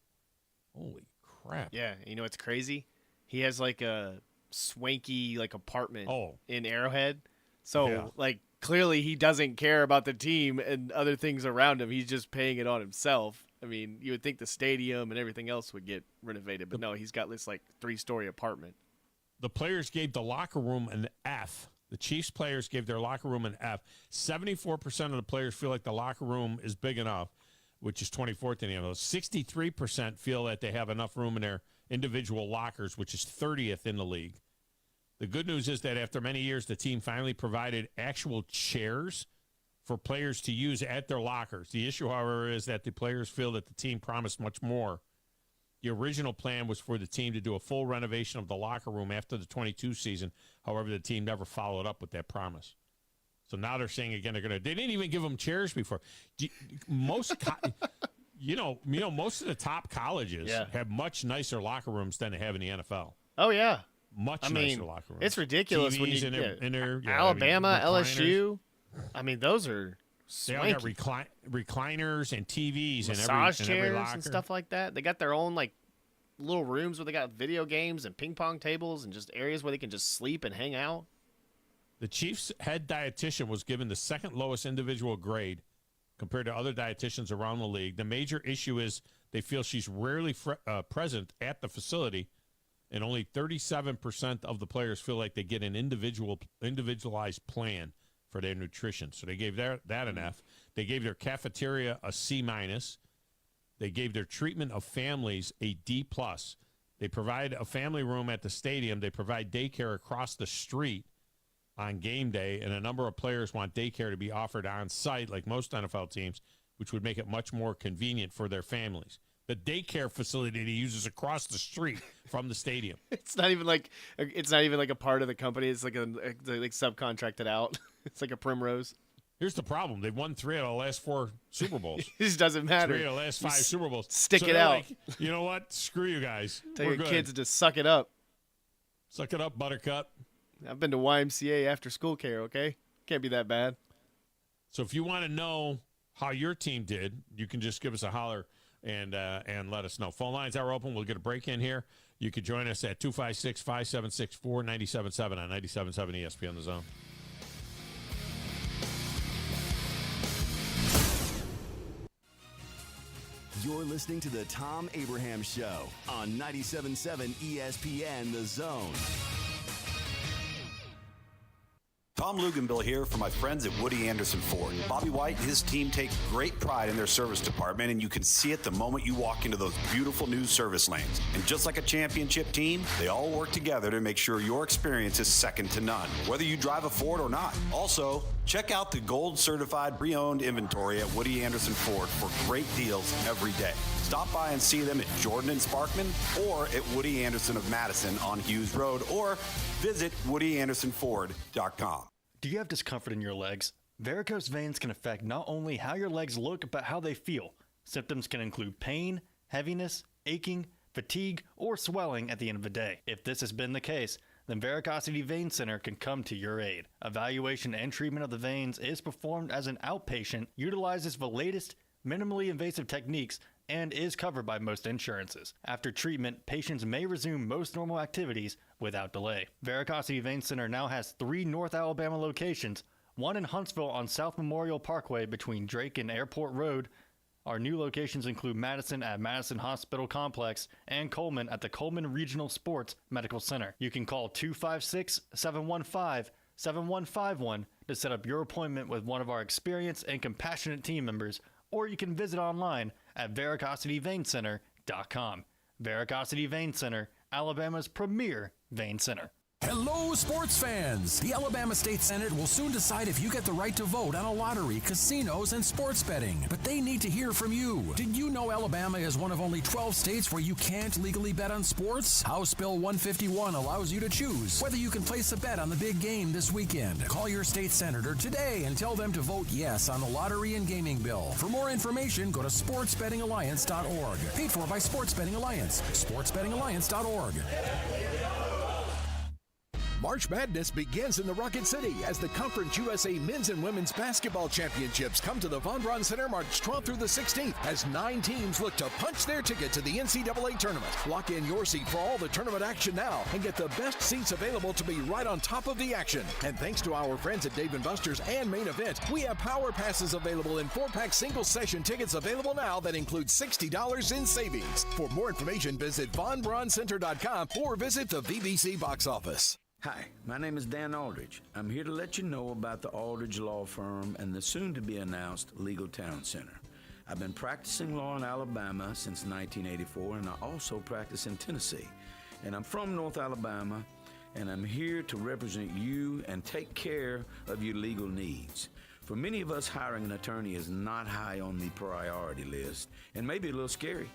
Holy crap. Yeah, you know what's crazy? He has like a swanky like apartment in Arrowhead. So like clearly he doesn't care about the team and other things around him. He's just paying it on himself. I mean, you would think the stadium and everything else would get renovated, but no, he's got this like 3-story apartment. The players gave the locker room an F. The Chiefs players gave their locker room an F. 74% of the players feel like the locker room is big enough, which is 24th in the NFL. 63% feel that they have enough room in their individual lockers, which is 30th in the league. The good news is that after many years, the team finally provided actual chairs for players to use at their lockers. The issue, however, is that the players feel that the team promised much more. The original plan was for the team to do a full renovation of the locker room after the 22 season. However, the team never followed up with that promise. So now they're saying again they didn't even give them chairs before. Most most of the top colleges have much nicer locker rooms than they have in the NFL. Oh yeah, much nicer locker rooms. It's ridiculous when you in their Alabama, LSU. I mean, those are swanky. They all got recliners and TVs and massage every chairs locker. and stuff like that. They got their own like little rooms where they got video games and ping pong tables and just areas where they can just sleep and hang out. The Chiefs' head dietitian was given the second lowest individual grade compared to other dietitians around the league. The major issue is they feel she's rarely present at the facility, and only 37% of the players feel like they get an individualized plan for their nutrition. So they gave that an F. They gave their cafeteria a C-. They gave their treatment of families a D+. They provide a family room at the stadium. They provide daycare across the street on game day, and a number of players want daycare to be offered on site like most NFL teams, which would make it much more convenient for their families. The daycare facility that he uses across the street from the stadium. It's not even like a part of the company. It's like like subcontracted out. It's like a Primrose. Here's the problem. They've won 3 out of the last 4 Super Bowls. It just doesn't matter. 3 out of the last 5 Super Bowls. Stick it out. Like, you know what? Screw you guys. Tell your kids to suck it up. Suck it up, Buttercup. I've been to YMCA after school care, okay? Can't be that bad. So if you want to know how your team did, you can just give us a holler and let us know. Phone lines are open. We'll get a break in here. You can join us at 256-576-4977 on 97.7 ESPN The Zone. You're listening to the Thom Abraham Show on 97.7 ESPN The Zone. Tom Luganbill here for my friends at Woody Anderson Ford. Bobby White and his team take great pride in their service department, and you can see it the moment you walk into those beautiful new service lanes. And just like a championship team, they all work together to make sure your experience is second to none, whether you drive a Ford or not. Also, check out the gold certified pre-owned inventory at Woody Anderson Ford for great deals every day. Stop by and see them at Jordan and Sparkman or at Woody Anderson of Madison on Hughes Road, or visit WoodyAndersonFord.com. Do you have discomfort in your legs? Varicose veins can affect not only how your legs look, but how they feel. Symptoms can include pain, heaviness, aching, fatigue, or swelling at the end of the day. If this has been the case, then Varicosity Vein Center can come to your aid. Evaluation and treatment of the veins is performed as an outpatient, utilizes the latest, minimally invasive techniques, and is covered by most insurances. After treatment, patients may resume most normal activities without delay. Varicosity Vein Center now has 3 North Alabama locations, one in Huntsville on South Memorial Parkway between Drake and Airport Road. Our new locations include Madison at Madison Hospital Complex and Coleman at the Coleman Regional Sports Medical Center. You can call 256-715-7151 to set up your appointment with one of our experienced and compassionate team members, or you can visit online at varicosityveincenter.com. Varicosity Vein Center, Alabama's premier vein center. Hello, sports fans! The Alabama State Senate will soon decide if you get the right to vote on a lottery, casinos, and sports betting. But they need to hear from you. Did you know Alabama is one of only 12 states where you can't legally bet on sports? House Bill 151 allows you to choose whether you can place a bet on the big game this weekend. Call your state senator today and tell them to vote yes on the lottery and gaming bill. For more information, go to sportsbettingalliance.org. Paid for by Sports Betting Alliance. sportsbettingalliance.org. March Madness begins in the Rocket City as the Conference USA Men's and Women's Basketball Championships come to the Von Braun Center March 12th through the 16th as 9 teams look to punch their ticket to the NCAA tournament. Lock in your seat for all the tournament action now and get the best seats available to be right on top of the action. And thanks to our friends at Dave & Buster's and Main Event, we have Power Passes available in 4-pack single session tickets available now that include $60 in savings. For more information, visit VonBraunCenter.com or visit the VBC box office. Hi, my name is Dan Aldridge. I'm here to let you know about the Aldridge Law Firm and the soon-to-be-announced Legal Town Center. I've been practicing law in Alabama since 1984, and I also practice in Tennessee. And I'm from North Alabama, and I'm here to represent you and take care of your legal needs. For many of us, hiring an attorney is not high on the priority list, and maybe a little scary.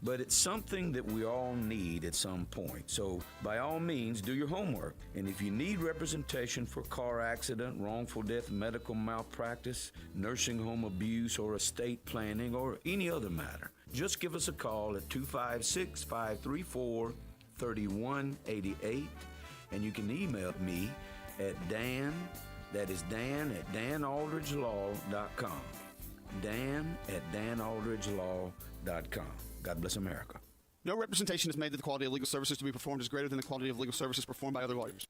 But it's something that we all need at some point. So by all means, do your homework. And if you need representation for car accident, wrongful death, medical malpractice, nursing home abuse, or estate planning, or any other matter, just give us a call at 256-534-3188. And you can email me at Dan, that is Dan at danaldridgelaw.com. Dan at danaldridgelaw.com. God bless America. No representation is made that the quality of legal services to be performed is greater than the quality of legal services performed by other lawyers.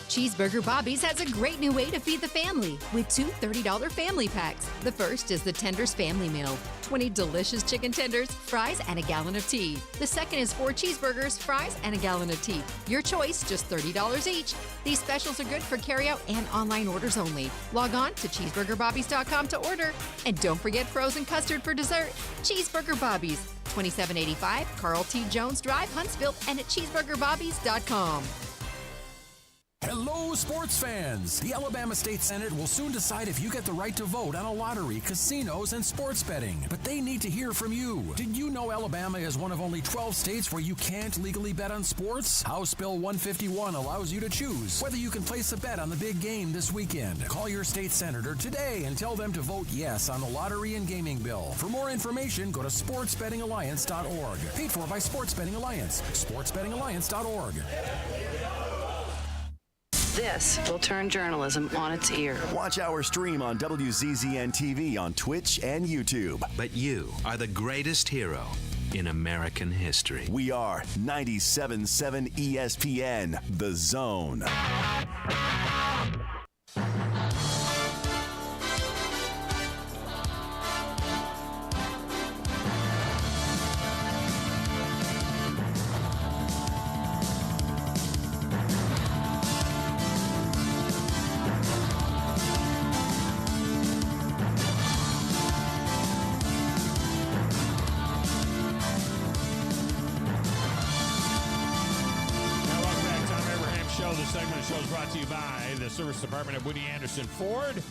Cheeseburger Bobby's has a great new way to feed the family with 2 $30 family packs. The first is the Tenders Family Meal. 20 delicious chicken tenders, fries, and a gallon of tea. The second is 4 cheeseburgers, fries, and a gallon of tea. Your choice, just $30 each. These specials are good for carryout and online orders only. Log on to cheeseburgerbobbies.com to order. And don't forget frozen custard for dessert. Cheeseburger Bobby's, 2785 Carl T. Jones Drive, Huntsville, and at cheeseburgerbobbies.com. Hello, sports fans! The Alabama State Senate will soon decide if you get the right to vote on a lottery, casinos, and sports betting. But they need to hear from you. Did you know Alabama is one of only 12 states where you can't legally bet on sports? House Bill 151 allows you to choose whether you can place a bet on the big game this weekend. Call your state senator today and tell them to vote yes on the lottery and gaming bill. For more information, go to sportsbettingalliance.org. Paid for by Sports Betting Alliance. sportsbettingalliance.org. This will turn journalism on its ear. Watch our stream on WZZN TV on Twitch and YouTube. But you are the greatest hero in American history. We are 97.7 ESPN, The Zone. This segment of the show is brought to you by the Service Department of Woody Anderson Ford.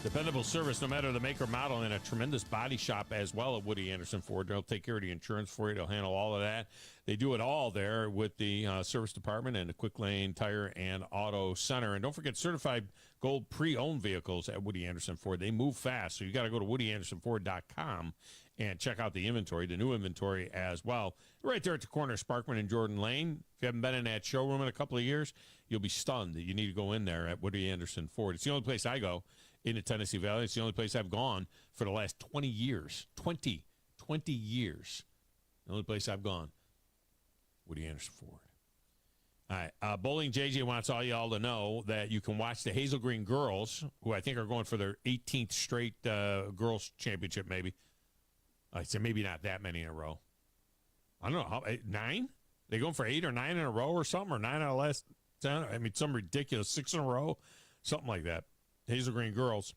Dependable service, no matter the make or model, and a tremendous body shop as well at Woody Anderson Ford. They'll take care of the insurance for you. They'll handle all of that. They do it all there with the service department and the Quick Lane Tire and Auto Center. And don't forget certified gold pre-owned vehicles at Woody Anderson Ford. They move fast, so you got to go to WoodyAndersonFord.com and check out the inventory, the new inventory as well. Right there at the corner of Sparkman and Jordan Lane. If you haven't been in that showroom in a couple of years, you'll be stunned that you need to go in there at Woody Anderson Ford. It's the only place I go in the Tennessee Valley. It's the only place I've gone for the last 20 years. 20 years. The only place I've gone. Woody Anderson Ford. All right. Bowling JJ wants all y'all to know that you can watch the Hazel Green girls, who I think are going for their 18th straight girls championship, maybe. I'd say maybe not that many in a row. I don't know. 9? They going for 8 or 9 in a row or something? Or 9 out of the last 10? I mean, some ridiculous 6 in a row. Something like that. Hazel Green girls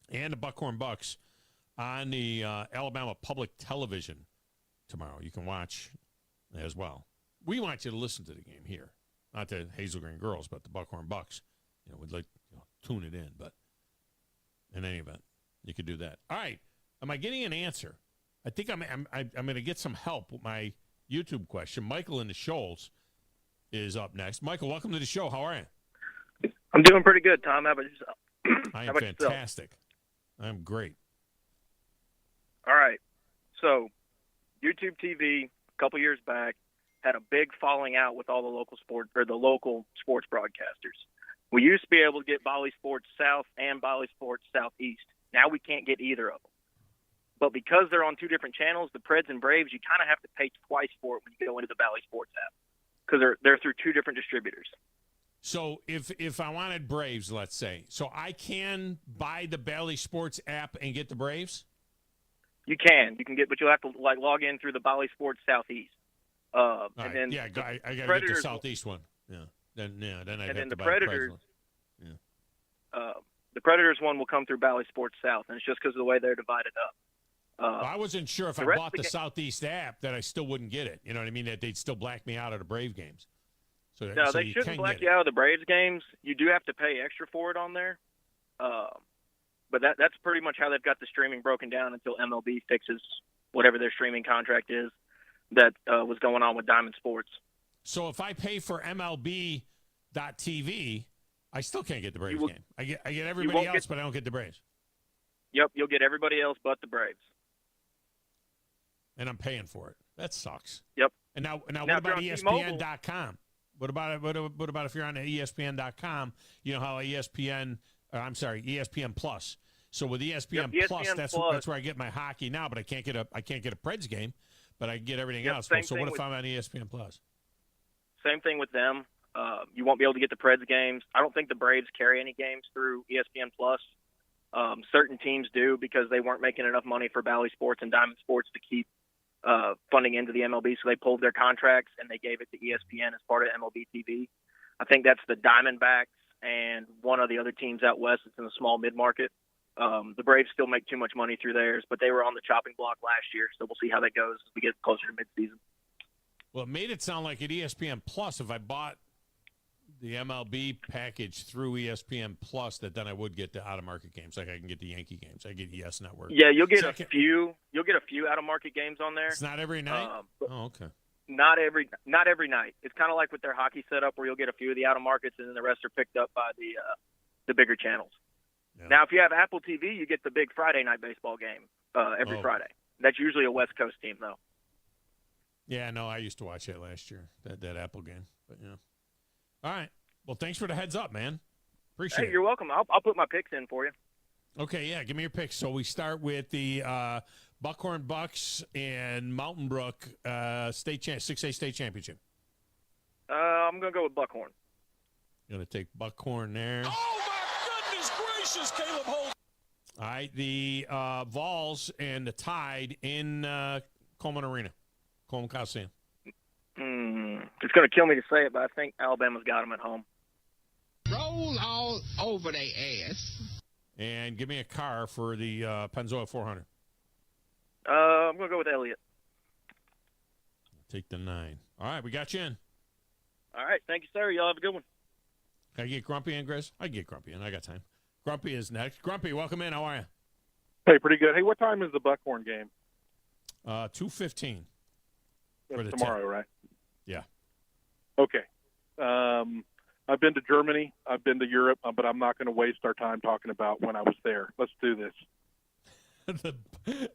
and the Buckhorn Bucks on the Alabama Public Television tomorrow. You can watch as well. We want you to listen to the game here. Not the Hazel Green girls, but the Buckhorn Bucks. We'd like tune it in, but in any event, you could do that. All right. Am I getting an answer? I think I'm going to get some help with my YouTube question. Michael in the Shoals is up next. Michael, welcome to the show. How are you? I'm doing pretty good, Tom. How about yourself? I am fantastic. I'm great. All right. So, YouTube TV a couple years back had a big falling out with all the local sports broadcasters. We used to be able to get Bally Sports South and Bally Sports Southeast. Now we can't get either of them. But because they're on two different channels, the Preds and Braves, you kind of have to pay twice for it when you go into the Bally Sports app because they're through two different distributors. So if I wanted Braves, let's say, so I can buy the Bally Sports app and get the Braves? You can, but you'll have to log in through the Bally Sports Southeast. I got to the get the Southeast one. Yeah. Then I have to buy Predators. The Preds one. Yeah. The Predators one will come through Bally Sports South, and it's just because of the way they're divided up. I wasn't sure if I bought the Southeast app that I still wouldn't get it. You know what I mean? That they'd still black me out of the Brave games. So they shouldn't black you out of the Braves games. You do have to pay extra for it on there. But that's pretty much how they've got the streaming broken down until MLB fixes whatever their streaming contract is that was going on with Diamond Sports. So if I pay for MLB.TV, I still can't get the Braves game. I get everybody else, but I don't get the Braves. Yep, you'll get everybody else but the Braves. And I'm paying for it. That sucks. Yep. And now what about ESPN.com? What about if you're on ESPN.com? You know how ESPN Plus. So with ESPN Plus, that's where I get my hockey now. But I can't get a Preds game, but I can get everything else. So what if I'm on ESPN Plus? Same thing with them. You won't be able to get the Preds games. I don't think the Braves carry any games through ESPN Plus. Certain teams do because they weren't making enough money for Bally Sports and Diamond Sports to keep funding into the MLB, so they pulled their contracts and they gave it to ESPN as part of MLB TV. I think that's the Diamondbacks and one of the other teams out west that's in the small mid-market. The Braves still make too much money through theirs, but they were on the chopping block last year, so we'll see how that goes as we get closer to midseason. Well, it made it sound like at ESPN Plus, if I bought the MLB package through ESPN Plus, that then I would get the out-of-market games. Like I can get the Yankee games. I get ES Network. Yeah, you'll get a few. You'll get a few out-of-market games on there. It's not every night? Okay. Not every night. It's kind of like with their hockey setup where you'll get a few of the out-of-markets and then the rest are picked up by the bigger channels. Yeah. Now, if you have Apple TV, you get the big Friday night baseball game every Friday. That's usually a West Coast team, though. Yeah, no, I used to watch that last year, that Apple game. But yeah. All right. Well, thanks for the heads up, man. Appreciate it. Hey, you're welcome. I'll put my picks in for you. Okay, yeah, give me your picks. So we start with the Buckhorn Bucks and Mountain Brook 6A state championship. I'm going to go with Buckhorn. Going to take Buckhorn there. Oh, my goodness gracious, Caleb Holt. All right, the Vols and the Tide in Coleman Arena, Coleman Coliseum. It's going to kill me to say it, but I think Alabama's got them at home. Roll all over their ass. And give me a car for the Pennzoil 400. I'm going to go with Elliott. Take the 9. All right, we got you in. All right, thank you, sir. Y'all have a good one. Can I get grumpy in, Grizz? I get grumpy in. I got time. Grumpy is next. Grumpy, welcome in. How are you? Hey, pretty good. Hey, what time is the Buckhorn game? 2:15. That's tomorrow, right? Yeah. Okay. I've been to Germany. I've been to Europe, but I'm not going to waste our time talking about when I was there. Let's do this.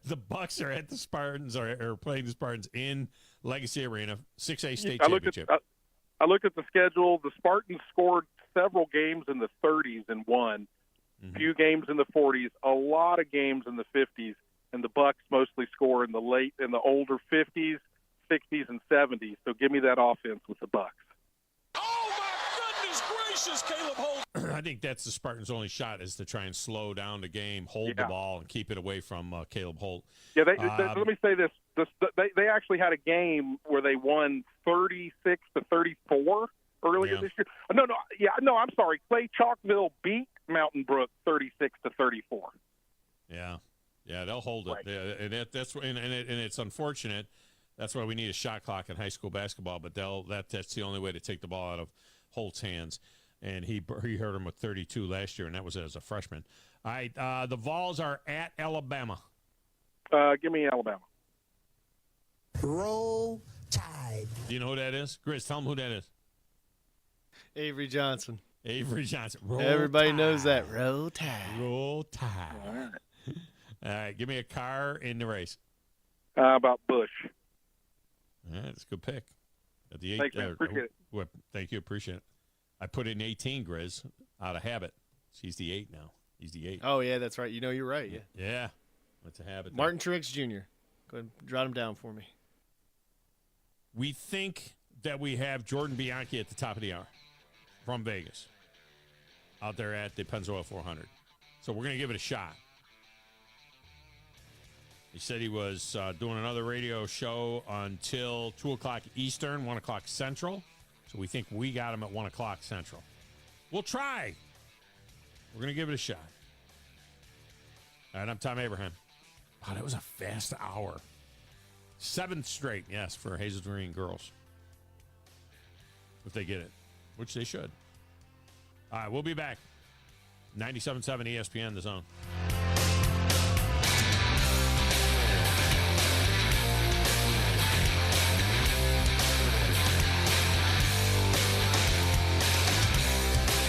The Bucks are at the Spartans, or playing the Spartans in Legacy Arena, 6A state I championship. looked at the schedule. The Spartans scored several games in the 30s and won. Few games in the 40s, a lot of games in the 50s, and the Bucks mostly score in the older 50s, 60s, and 70s. So give me that offense with the Bucks. Goodness gracious, Caleb Holt. I think that's the Spartans' only shot, is to try and slow down the game, hold the ball, and keep it away from Caleb Holt. Yeah, let me say this. They actually had a game where they won 36-34 earlier this year. No, I'm sorry. Clay Chalkville beat Mountain Brook 36-34. Yeah, they'll hold it. Right. Yeah, and it's unfortunate. That's why we need a shot clock in high school basketball. But that's the only way to take the ball out of Holt's hands. And he hurt him with 32 last year, and that was as a freshman. All right, the Vols are at Alabama. Give me Alabama. Roll Tide. Do you know who that is? Grizz, tell them who that is. Avery Johnson. Roll Everybody Tide. knows that. Roll Tide. Roll Tide. All right, give me a car in the race. About Bush. Yeah, that's a good pick. At the Thanks, man. Appreciate it. Thank you. Appreciate it. I put in 18, Grizz, out of habit. He's the 8 now. He's the 8. Oh, yeah, that's right. You know you're right. Yeah. That's a habit. Martin Truex Jr. Go ahead and jot him down for me. We think that we have Jordan Bianchi at the top of the hour from Vegas out there at the Pennzoil 400. So we're going to give it a shot. He said he was doing another radio show until 2 o'clock Eastern, 1 o'clock Central. So we think we got him at 1 o'clock Central. We'll try. We're going to give it a shot. All right, I'm Thom Abraham. Wow, that was a fast hour. 7th straight, yes, for Hazel's Green girls. If they get it, which they should. All right, we'll be back. 97.7 ESPN, The Zone.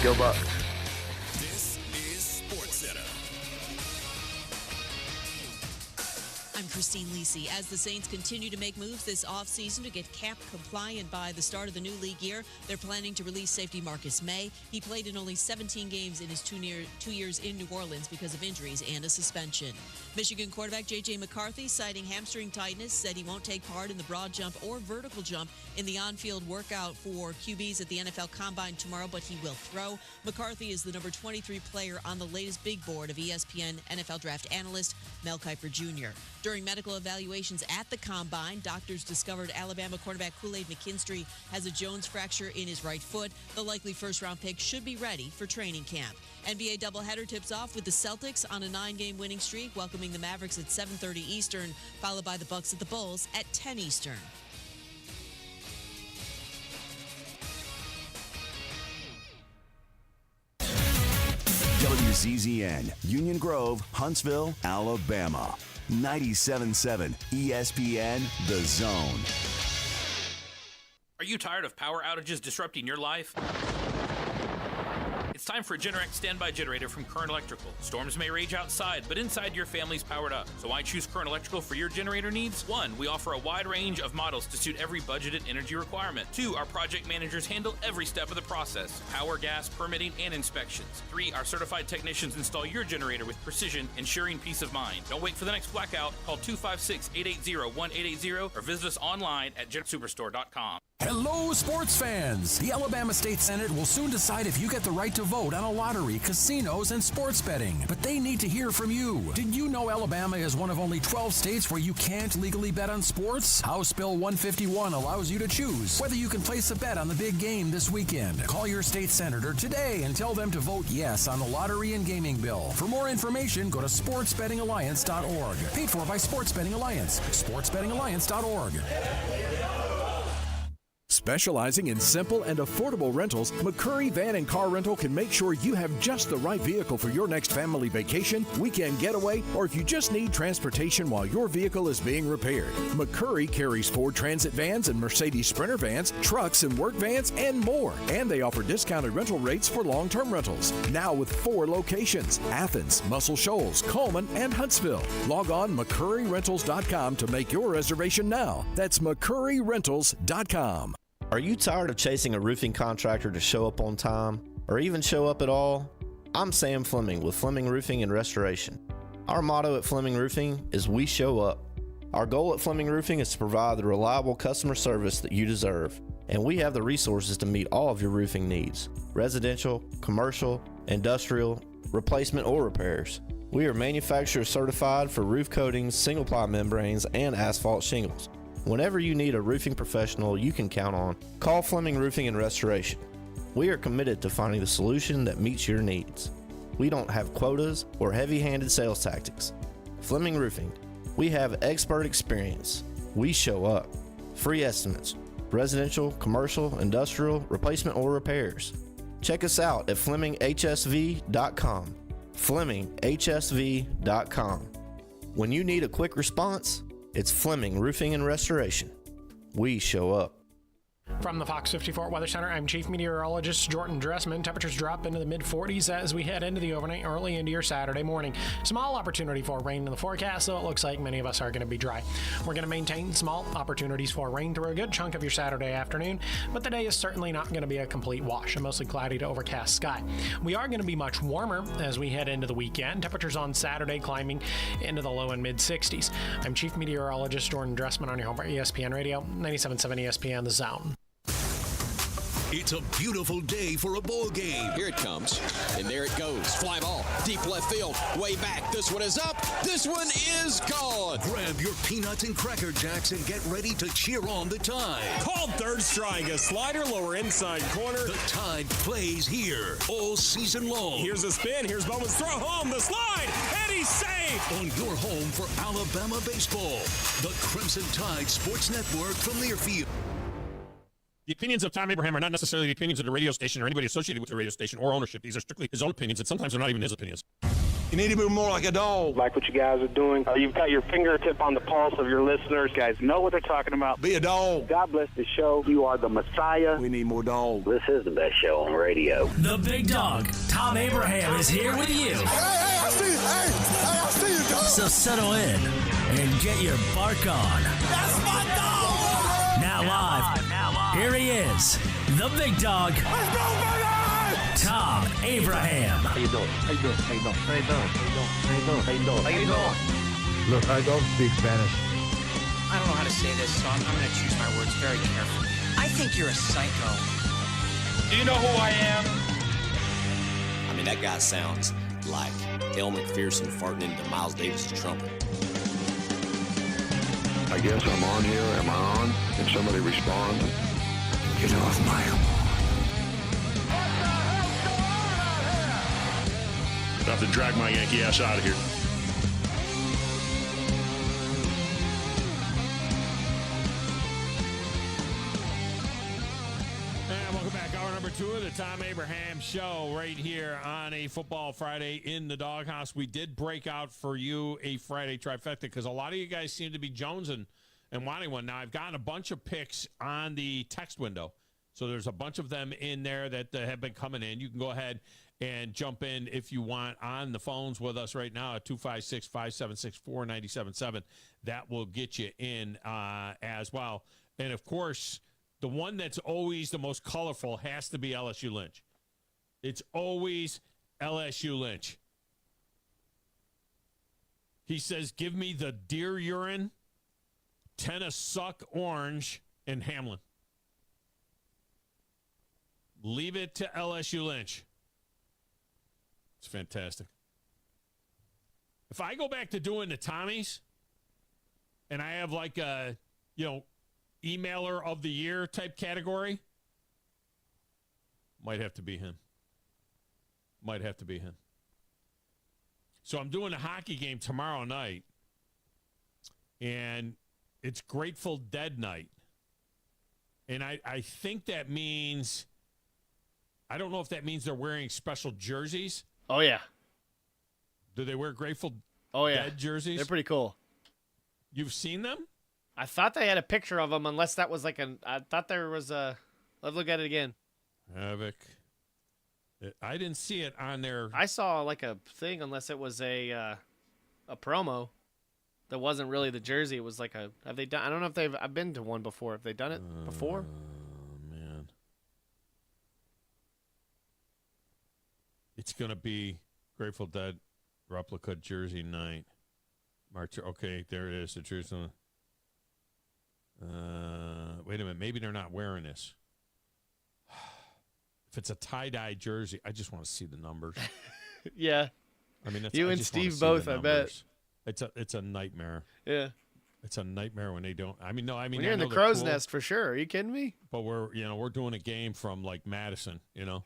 Go Bucks. This is SportsCenter. I'm Christine Lisi. As the Saints continue to make moves this offseason to get cap compliant by the start of the new league year, they're planning to release safety Marcus May. He played in only 17 games in his 2 years in New Orleans because of injuries and a suspension. Michigan quarterback J.J. McCarthy, citing hamstring tightness, said he won't take part in the broad jump or vertical jump in the on-field workout for QBs at the NFL Combine tomorrow, but he will throw. McCarthy is the number 23 player on the latest big board of ESPN NFL draft analyst Mel Kiper Jr. During medical evaluations at the Combine, doctors discovered Alabama cornerback Kool-Aid McKinstry has a Jones fracture in his right foot. The likely first-round pick should be ready for training camp. NBA doubleheader tips off with the Celtics on a 9-game winning streak, welcoming the Mavericks at 7:30 Eastern, followed by the Bucks at the Bulls at 10 Eastern. WCZN, Union Grove, Huntsville, Alabama. 97.7 ESPN, The Zone. Are you tired of power outages disrupting your life? It's time for a Generac standby generator from Current Electrical. Storms may rage outside, but inside your family's powered up. So why choose Current Electrical for your generator needs? 1, we offer a wide range of models to suit every budgeted energy requirement. 2, our project managers handle every step of the process: power, gas, permitting, and inspections. 3, our certified technicians install your generator with precision, ensuring peace of mind. Don't wait for the next blackout. Call 256-880-1880 or visit us online at GenSuperstore.com. Hello, sports fans! The Alabama State Senate will soon decide if you get the right to vote on a lottery, casinos, and sports betting. But they need to hear from you. Did you know Alabama is one of only 12 states where you can't legally bet on sports? House Bill 151 allows you to choose whether you can place a bet on the big game this weekend. Call your state senator today and tell them to vote yes on the lottery and gaming bill. For more information, go to sportsbettingalliance.org. Paid for by Sports Betting Alliance. sportsbettingalliance.org. Specializing in simple and affordable rentals, McCurry Van and Car Rental can make sure you have just the right vehicle for your next family vacation, weekend getaway, or if you just need transportation while your vehicle is being repaired. McCurry carries Ford Transit vans and Mercedes Sprinter vans, trucks and work vans, and more. And they offer discounted rental rates for long-term rentals. Now with 4 locations: Athens, Muscle Shoals, Coleman, and Huntsville. Log on McCurryRentals.com to make your reservation now. That's McCurryRentals.com. Are you tired of chasing a roofing contractor to show up on time, or even show up at all? I'm Sam Fleming with Fleming Roofing and Restoration. Our motto at Fleming Roofing is we show up. Our goal at Fleming Roofing is to provide the reliable customer service that you deserve, and we have the resources to meet all of your roofing needs: residential, commercial, industrial, replacement, or repairs. We are manufacturer certified for roof coatings, single-ply membranes, and asphalt shingles. Whenever you need a roofing professional you can count on, call Fleming Roofing and Restoration. We are committed to finding the solution that meets your needs. We don't have quotas or heavy-handed sales tactics. Fleming Roofing, we have expert experience. We show up. Free estimates: residential, commercial, industrial, replacement, or repairs. Check us out at FlemingHSV.com. FlemingHSV.com. When you need a quick response, it's Fleming Roofing and Restoration. We show up. From the Fox 54 Weather Center, I'm Chief Meteorologist Jordan Dressman. Temperatures drop into the mid-40s as we head into the overnight early into your Saturday morning. Small opportunity for rain in the forecast, so it looks like many of us are going to be dry. We're going to maintain small opportunities for rain through a good chunk of your Saturday afternoon, but the day is certainly not going to be a complete wash. A mostly cloudy to overcast sky. We are going to be much warmer as we head into the weekend. Temperatures on Saturday climbing into the low and mid-60s. I'm Chief Meteorologist Jordan Dressman on your home for ESPN Radio, 97.7 ESPN The Zone. It's a beautiful day for a ball game. Here it comes, and there it goes. Fly ball, deep left field, way back. This one is up. This one is gone. Grab your peanuts and Cracker Jacks and get ready to cheer on the Tide. Called third strike, a slider lower inside corner. The Tide plays here all season long. Here's a spin. Here's Bowman's throw home. The slide, and he's safe. On your home for Alabama baseball, the Crimson Tide Sports Network from Learfield. The opinions of Thom Abraham are not necessarily the opinions of the radio station or anybody associated with the radio station or ownership. These are strictly his own opinions, and sometimes they're not even his opinions. You need to be more like a dog. Like what you guys are doing. You've got your fingertip on the pulse of your listeners. Guys know what they're talking about. Be a dog. God bless the show. You are the Messiah. We need more dogs. This is the best show on radio. The big dog, Thom Abraham, is here with you. Hey, I see you. I see you, dog. So settle in and get your bark on. That's my dog. Now live, here he is, the big dog, Thom Abraham. How you doing? How you doing? How you doing? How you doing? How you doing? How you doing? How you doing? Look, I don't speak Spanish. I don't know how to say this, so I'm going to choose my words very carefully. I think you're a psycho. Do you know who I am? I mean, that guy sounds like El McPherson farting into Miles Davis' trumpet. I guess I'm on here. Am I on? Can somebody respond? Get off my lawn. I have to drag my Yankee ass out of here. And welcome back. Hour number 2 of the Thom Abraham Show right here on a Football Friday in the Doghouse. We did break out for you a Friday trifecta because a lot of you guys seem to be jonesing and wanting one. Now, I've gotten a bunch of picks on the text window. So there's a bunch of them in there that have been coming in. You can go ahead and jump in if you want on the phones with us right now at 256-576-4977. That will get you in as well. And, of course, the one that's always the most colorful has to be LSU Lynch. It's always LSU Lynch. He says, give me the deer urine, Tennessee orange, and Hamlin. Leave it to LSU Lynch. It's fantastic. If I go back to doing the Tommies and I have like a, emailer of the year type category, might have to be him. So I'm doing a hockey game tomorrow night, and it's Grateful Dead night. And I think that means, I don't know if that means they're wearing special jerseys. Oh, yeah. Do they wear Grateful Dead jerseys? They're pretty cool. You've seen them? I thought they had a picture of them, unless that was I thought there was a. Let's look at it again. Havoc. I didn't see it on there. I saw like a thing, unless it was a promo that wasn't really the jersey. It was like a. Have they done? I don't know if I've been to one before. Have they done it before? Man. It's going to be Grateful Dead replica jersey night. March. Okay, there it is. The jersey. Wait a minute. Maybe they're not wearing this. If it's a tie-dye jersey, I just want to see the numbers. Yeah. I mean, you and Steve both, I bet. It's a nightmare. Yeah. It's a nightmare when they don't. I mean, when you're in the crow's nest for sure. Are you kidding me? But we're doing a game from like Madison, where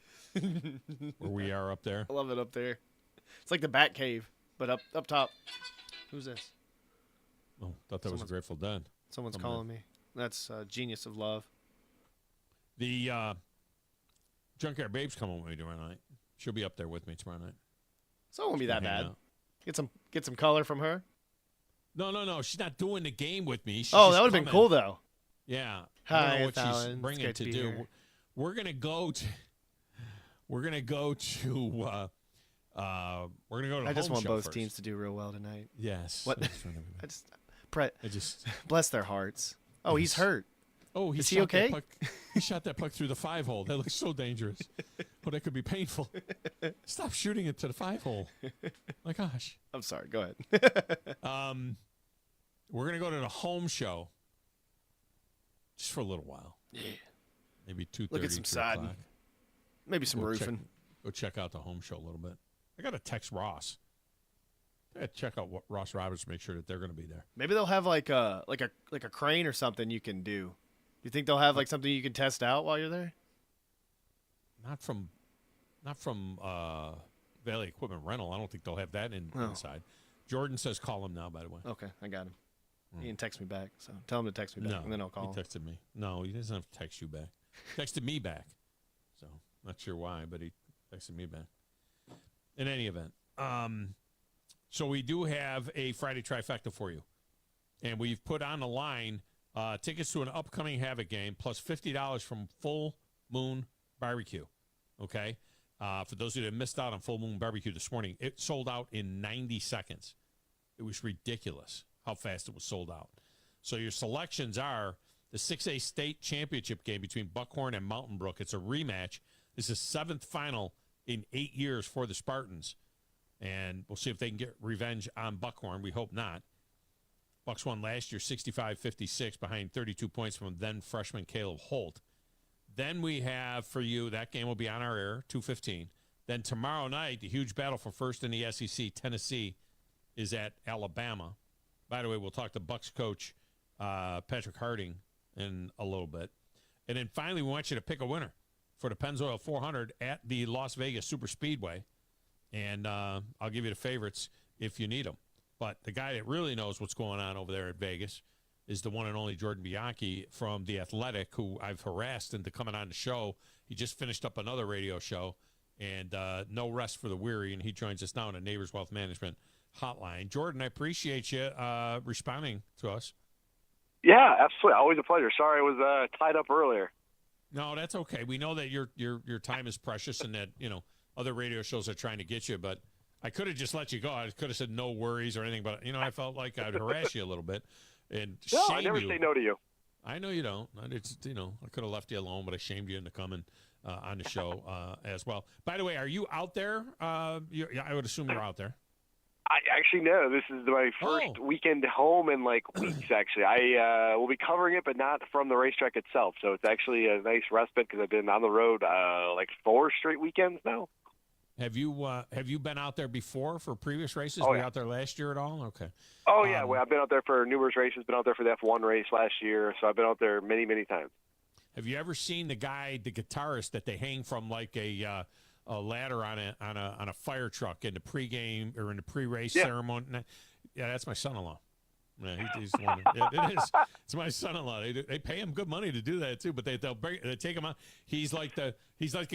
we are up there. I love it up there. It's like the Bat Cave, but up top. Who's this? Oh, thought that was Grateful Dead. Someone's calling me. That's Genius of Love. The Junkyard Babe's coming with me tomorrow night. She'll be up there with me tomorrow night. So it won't be that bad. Get some color from her. No. She's not doing the game with me. That would have been cool though. Yeah. Hi, I don't know what Alan. she's bringing to do. Here. We're gonna go to. We're gonna go to. I just want both teams to do real well tonight. Yes. What? I just bless their hearts. Oh, he's hurt. Oh, is he okay? He shot that puck through the 5-hole. That looks so dangerous. Oh, that could be painful. Stop shooting it to the 5-hole. My gosh. I'm sorry. Go ahead. We're going to go to the home show just for a little while. Yeah. Maybe 2:30. Look at some siding. Maybe some roofing. Go check out the home show a little bit. I got to text Ross. I got to check out what Ross Roberts, make sure that they're going to be there. Maybe they'll have like a crane or something you can do. You think they'll have like something you can test out while you're there? Not from Valley Equipment Rental. I don't think they'll have that inside. Jordan says call him now, by the way. Okay, I got him. He didn't text me back, so tell him to text me back, and then I'll call him. He texted me. No, he doesn't have to text you back. Texted me back. So, not sure why, but he texted me back. In any event, so we do have a Friday trifecta for you. And we've put on the line tickets to an upcoming Havoc game plus $50 from Full Moon Barbecue. Okay? For those of you that missed out on Full Moon Barbecue this morning, it sold out in 90 seconds. It was ridiculous how fast it was sold out. So your selections are the 6A state championship game between Buckhorn and Mountain Brook. It's a rematch. This is 7th final in 8 years for the Spartans. And we'll see if they can get revenge on Buckhorn. We hope not. Bucks won last year 65-56 behind 32 points from then freshman Caleb Holt. Then we have for you, that game will be on our air, 2:15. Then tomorrow night, the huge battle for first in the SEC, Tennessee is at Alabama. By the way, we'll talk to Bucks coach Patrick Harding in a little bit. And then finally, we want you to pick a winner for the Pennzoil 400 at the Las Vegas Super Speedway. And I'll give you the favorites if you need them. But the guy that really knows what's going on over there at Vegas is the one and only Jordan Bianchi from The Athletic, who I've harassed into coming on the show. He just finished up another radio show, and no rest for the weary, and he joins us now on the Neighbors Wealth Management hotline. Jordan, I appreciate you responding to us. Yeah, absolutely. Always a pleasure. Sorry I was tied up earlier. No, that's okay. We know that your time is precious and that, other radio shows are trying to get you, but I could have just let you go. I could have said no worries or anything, but, I felt like I'd harass you a little bit and shame you. No, I never say no to you. I know you don't. I could have left you alone, but I shamed you into coming on the show as well. By the way, are you out there? I would assume you're out there. I actually know. This is my first weekend home in weeks, actually. I will be covering it, but not from the racetrack itself. So it's actually a nice respite because I've been on the road 4 straight weekends now. Have you been out there before for previous races? Oh, Were you yeah. out there last year at all? Okay. Oh, yeah. Well, I've been out there for numerous races. Been out there for the F1 race last year. So I've been out there many, many times. Have you ever seen the guitarist that they hang from a ladder on a fire truck in the pregame or in the pre-race ceremony? Yeah, that's my son-in-law. Yeah, he's one. It is. It's my son-in-law. They pay him good money to do that too, but they take him out. He's like the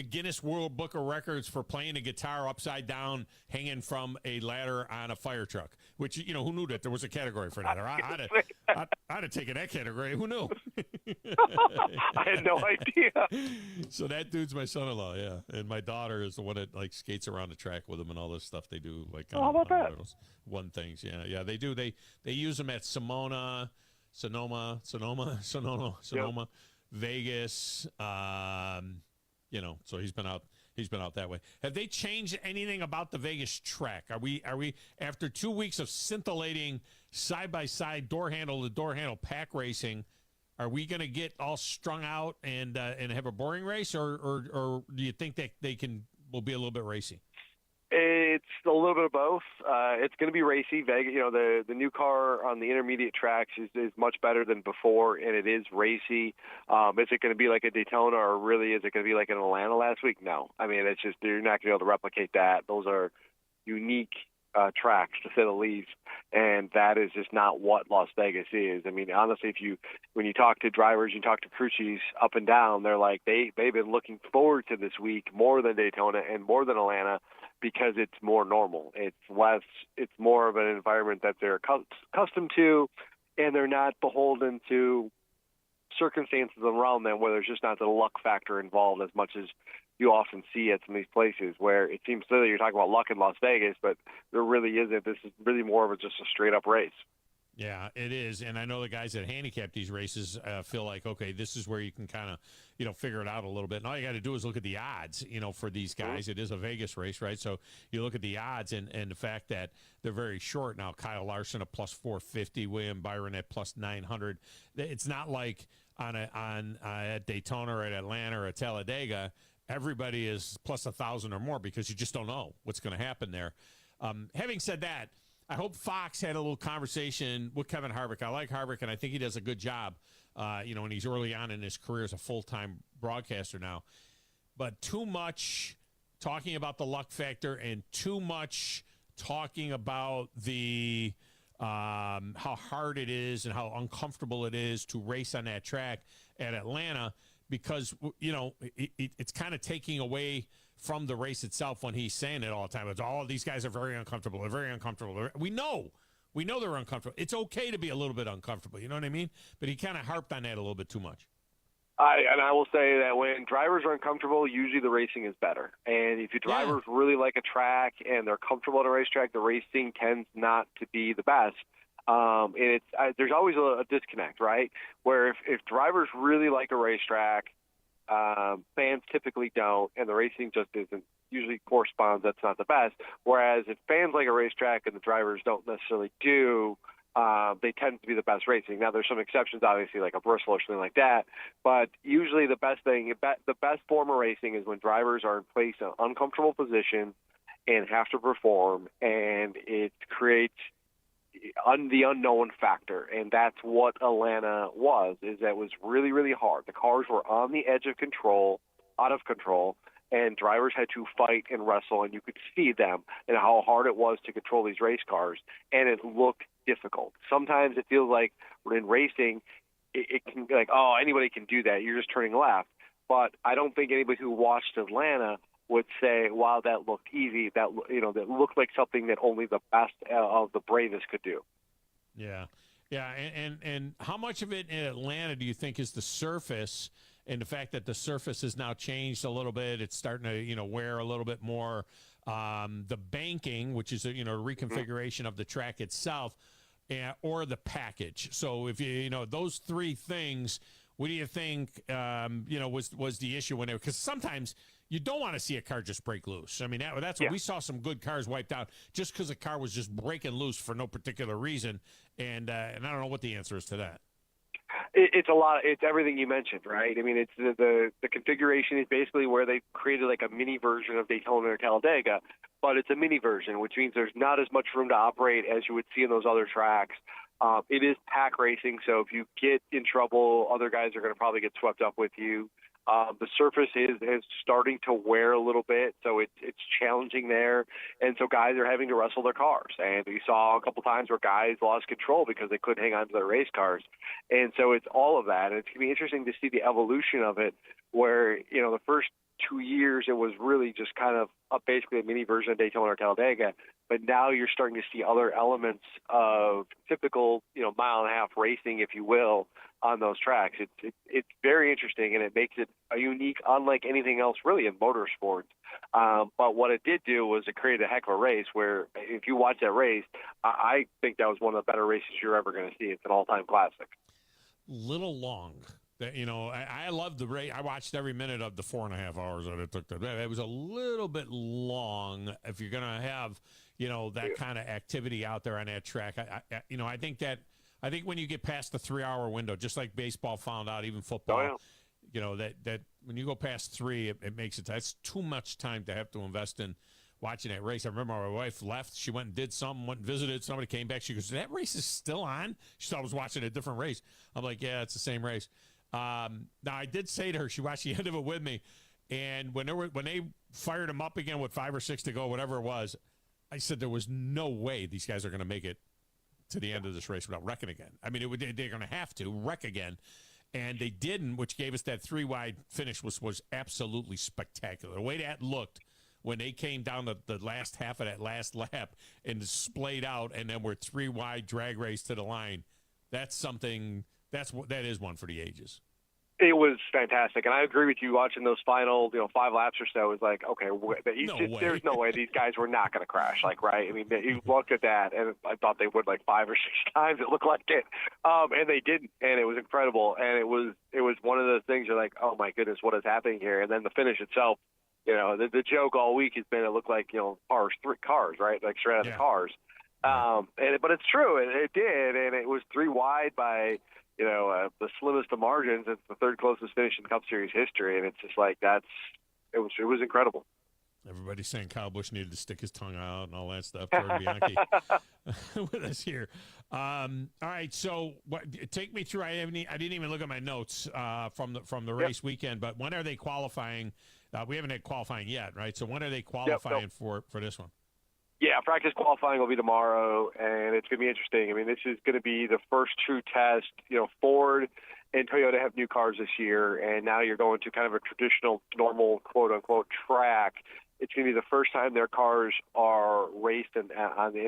Guinness World Book of Records for playing a guitar upside down, hanging from a ladder on a fire truck. Which, you know, who knew that there was a category for that? Or I'd have taken that category. Who knew? I had no idea. So that dude's my son-in-law, yeah, and my daughter is the one that like skates around the track with him and all this stuff they do. Like, how about that? One things, yeah, they do. They use them at Sonoma, Yep. Vegas. You know, so he's been out that way. Have they changed anything about the Vegas track? Are we after 2 weeks of scintillating side by side door handle to door handle pack racing? Are we going to get all strung out and have a boring race, or do you think that will be a little bit racy? It's a little bit of both. It's going to be racy. Vegas, you know, the new car on the intermediate tracks is much better than before, and it is racy. Is it going to be like a Daytona, or really is it going to be like an Atlanta last week? No. I mean, it's just you're not going to be able to replicate that. Those are unique tracks, to say the least, and that is just not what Las Vegas is. I mean, honestly, when you talk to drivers, you talk to crew chiefs up and down, they're like they've been looking forward to this week more than Daytona and more than Atlanta, because it's more normal. It's more of an environment that they're accustomed to, and they're not beholden to circumstances around them where there's just not the luck factor involved as much as you often see at some of these places, where it seems silly you're talking about luck in Las Vegas, but there really isn't. This is really more of just a straight up race. Yeah, it is. And I know the guys that handicap these races feel like, okay, this is where you can kind of, you know, figure it out a little bit. And all you got to do is look at the odds, you know, for these guys. It is a Vegas race, right? So you look at the odds and the fact that they're very short now. Kyle Larson at plus 450, William Byron at plus 900. It's not like at Daytona or at Atlanta or at Talladega, everybody is plus 1,000 or more, because you just don't know what's going to happen there. Having said that, I hope Fox had a little conversation with Kevin Harvick. I like Harvick, and I think he does a good job, you know, and he's early on in his career as a full-time broadcaster now. But too much talking about the luck factor and too much talking about the how hard it is and how uncomfortable it is to race on that track at Atlanta, because, you know, it's kind of taking away from the race itself when he's saying it all the time. It's all these guys are very uncomfortable. They're very uncomfortable. We know they're uncomfortable. It's okay to be a little bit uncomfortable. You know what I mean? But he kind of harped on that a little bit too much. I will say that when drivers are uncomfortable, usually the racing is better. And if your drivers really like a track and they're comfortable at a racetrack, the racing tends not to be the best. And there's always a disconnect, right? Where if drivers really like a racetrack, fans typically don't, and the racing just isn't usually corresponds. That's not the best. Whereas if fans like a racetrack and the drivers don't necessarily do, they tend to be the best racing. Now, there's some exceptions, obviously, like a Bristol or something like that. But usually the best form of racing is when drivers are in place in an uncomfortable position and have to perform, and it creates the unknown factor. And that's what Atlanta was, is that it was really, really hard. The cars were on the edge of control, out of control, and drivers had to fight and wrestle, and you could see them and how hard it was to control these race cars, and it looked difficult. Sometimes it feels like in racing, it can be like, oh, anybody can do that. You're just turning left. But I don't think anybody who watched Atlanta would say, wow, that looked easy. That looked like something that only the best of the bravest could do. Yeah. And how much of it in Atlanta do you think is the surface, and the fact that the surface has now changed a little bit? It's starting to, wear a little bit more. The banking, which is reconfiguration of the track itself, or the package. So if those three things, what do you think was the issue when because sometimes you don't want to see a car just break loose. I mean, that's what we saw, some good cars wiped out just because the car was just breaking loose for no particular reason. And I don't know what the answer is to that. It's a lot. It's everything you mentioned, right? I mean, it's the configuration is basically where they created like a mini version of Daytona or Talladega, but it's a mini version, which means there's not as much room to operate as you would see in those other tracks. It is pack racing, so if you get in trouble, other guys are going to probably get swept up with you. The surface is starting to wear a little bit, so it's challenging there, and so guys are having to wrestle their cars. And we saw a couple times where guys lost control because they couldn't hang on to their race cars, and so it's all of that. And it's gonna be interesting to see the evolution of it, where the first 2 years it was really just kind of basically a mini version of Daytona or Talladega, but now you're starting to see other elements of typical mile and a half racing, if you will, on those tracks. It's very interesting, and it makes it a unique, unlike anything else really in motorsports. But what it did do was it created a heck of a race where if you watch that race, I think that was one of the better races you're ever going to see. It's an all-time classic. Little long. I loved the race. I watched every minute of the 4.5 hours that it took. It was a little bit long if you're going to have, that kind of activity out there on that track. I think when you get past the 3-hour window, just like baseball found out, even football, that when you go past 3, it makes it. That's too much time to have to invest in watching that race. I remember my wife left. She went and did something, went and visited. Somebody came back. She goes, "That race is still on?" She thought I was watching a different race. I'm like, "Yeah, it's the same race." Now I did say to her, she watched the end of it with me, and when they fired him up again with 5 or 6 to go, whatever it was, I said there was no way these guys are going to make it to the end of this race without wrecking again. I mean, they're going to have to wreck again, and they didn't, which gave us that 3-wide finish, was absolutely spectacular. The way that looked when they came down the last half of that last lap and splayed out, and then were 3-wide drag race to the line. That's something. That is one for the ages. It was fantastic, and I agree with you. Watching those final, 5 laps or so, was like, okay, there's no way these guys were not going to crash. Like, right? I mean, you looked at that, and I thought they would 5 or 6 times. It looked like it, and they didn't, and it was incredible. And it was one of those things you're like, oh my goodness, what is happening here? And then the finish itself, the joke all week has been it looked like 3 cars, right? Like straight out of the cars. But it's true, and it did, and it was 3 wide by. The slimmest of margins. It's the 3rd closest finish in Cup Series history, and it's just like it was incredible. Everybody's saying Kyle Busch needed to stick his tongue out and all that stuff. Jordan Bianchi with us here. All right, so take me through. I didn't even look at my notes from the race weekend, but when are they qualifying? We haven't had qualifying yet, right? So when are they qualifying for this one? Yeah, practice qualifying will be tomorrow, and it's going to be interesting. I mean, this is going to be the first true test. Ford and Toyota have new cars this year, and now you're going to kind of a traditional, normal, quote-unquote, track. It's going to be the first time their cars are raced in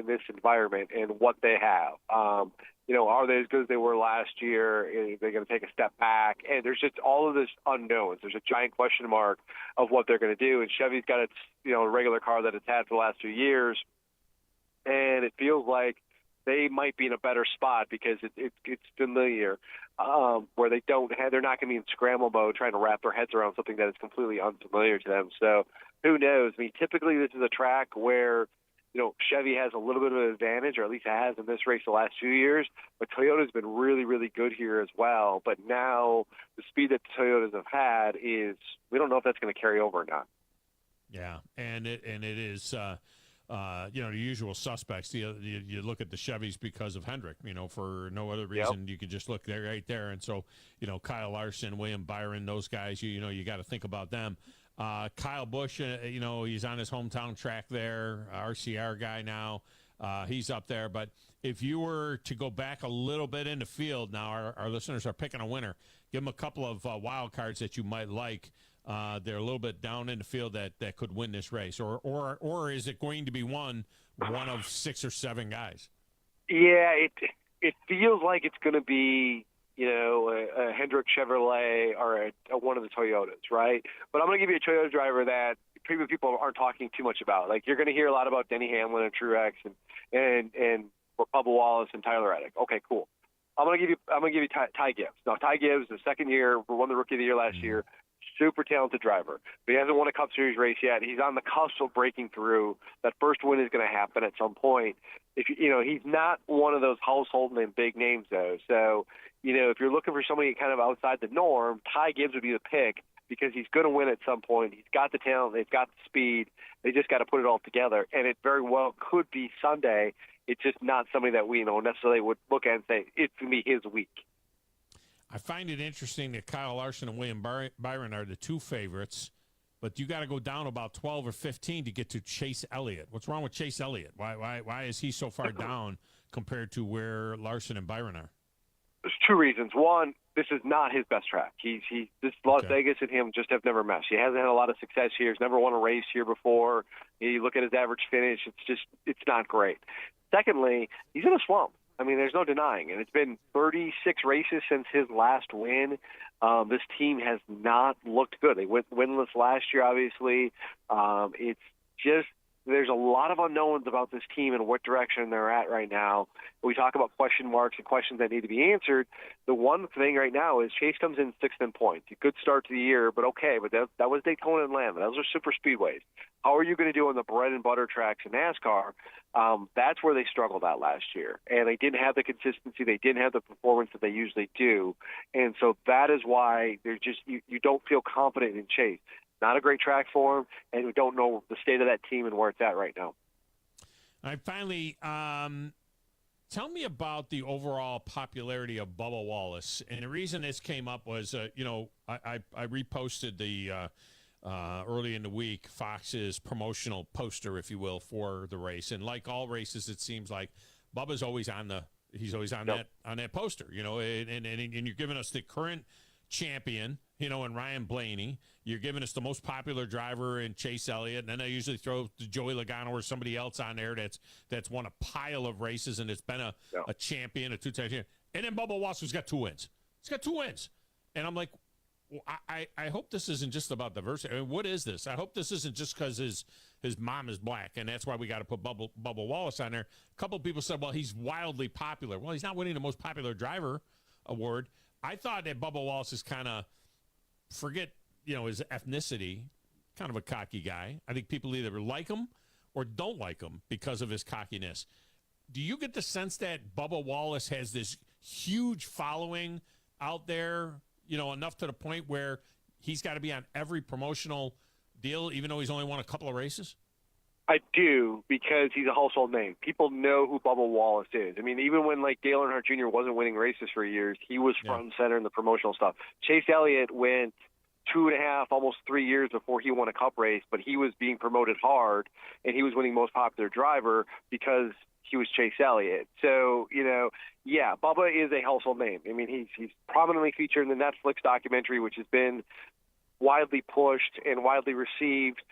this environment and what they have. Are they as good as they were last year? Are they going to take a step back? And there's just all of this unknowns. There's a giant question mark of what they're going to do. And Chevy's got its, regular car that it's had for the last 2 years. And it feels like they might be in a better spot because it's familiar, where they're not going to be in scramble mode trying to wrap their heads around something that is completely unfamiliar to them. So who knows? I mean, typically this is a track where Chevy has a little bit of an advantage, or at least has in this race the last 2 years. But Toyota's been really, really good here as well. But now the speed that the Toyotas have had we don't know if that's going to carry over or not. Yeah, and it is, the usual suspects. You look at the Chevys because of Hendrick, for no other reason. Yep. You can just look there right there. And so, Kyle Larson, William Byron, those guys, you got to think about them. Kyle Busch, he's on his hometown track there, RCR guy now. He's up there. But if you were to go back a little bit in the field, now our listeners are picking a winner. Give them a couple of wild cards that you might like. They're a little bit down in the field that could win this race. Or is it going to be one of 6 or 7 guys? Yeah, it feels like it's going to be a Hendrick Chevrolet or one of the Toyotas, right? But I'm going to give you a Toyota driver that people aren't talking too much about. Like, you're going to hear a lot about Denny Hamlin and Truex and Bubba Wallace and Tyler Reddick. Okay, cool. I'm going to give you Ty Gibbs. Now, Ty Gibbs, the second year, won the Rookie of the Year last year. Super talented driver, but he hasn't won a Cup Series race yet. He's on the cusp of breaking through. That first win is going to happen at some point. He's not one of those household name big names though. So, if you're looking for somebody kind of outside the norm, Ty Gibbs would be the pick because he's going to win at some point. He's got the talent. They've got the speed. They just got to put it all together. And it very well could be Sunday. It's just not somebody that we necessarily would look at and say it's going to be his week. I find it interesting that Kyle Larson and William Byron are the two favorites, but you got to go down about 12 or 15 to get to Chase Elliott. What's wrong with Chase Elliott? Why is he so far down compared to where Larson and Byron are? There's two reasons. One, this is not his best track. This Las Vegas and him just have never meshed. He hasn't had a lot of success here. He's never won a race here before. You look at his average finish; it's not great. Secondly, he's in a slump. I mean, there's no denying it. It's been 36 races since his last win. This team has not looked good. They went winless last year, obviously. It's just there's a lot of unknowns about this team and what direction they're at right now. We talk about question marks and questions that need to be answered. The one thing right now is Chase comes in sixth in points. A good start to the year, but okay. But that was Daytona and Atlanta. Those are super speedways. How are you going to do on the bread and butter tracks in NASCAR? That's where they struggled at last year. And they didn't have the consistency. They didn't have the performance that they usually do. And so that is why they're just you don't feel confident in Chase. Not a great track for him, and we don't know the state of that team and where it's at right now. All right, finally, tell me about the overall popularity of Bubba Wallace. And the reason this came up was, I reposted the early in the week Fox's promotional poster, if you will, for the race. And like all races, it seems like Bubba's always on that poster, and you're giving us the current champion, and Ryan Blaney. You're giving us the most popular driver in Chase Elliott, and then I usually throw Joey Logano or somebody else on there that's won a pile of races and it's been a champion, a two-time champion. And then Bubba Wallace, who's got 2 wins. He's got 2 wins. And I'm like, well, I hope this isn't just about diversity. I mean, what is this? I hope this isn't just because his mom is black, and that's why we got to put Bubba Wallace on there. A couple of people said, well, he's wildly popular. Well, he's not winning the most popular driver award. I thought that Bubba Wallace is kind of, forget, his ethnicity, kind of a cocky guy. I think people either like him or don't like him because of his cockiness. Do you get the sense that Bubba Wallace has this huge following out there, enough to the point where he's got to be on every promotional deal, even though he's only won a couple of races? I do, because he's a household name. People know who Bubba Wallace is. I mean, even when Dale Earnhardt Jr. wasn't winning races for years, he was front and center in the promotional stuff. Chase Elliott went 2.5, almost 3 years before he won a Cup race, but he was being promoted hard, and he was winning most popular driver because he was Chase Elliott. So, Bubba is a household name. I mean, he's prominently featured in the Netflix documentary, which has been widely pushed and widely received.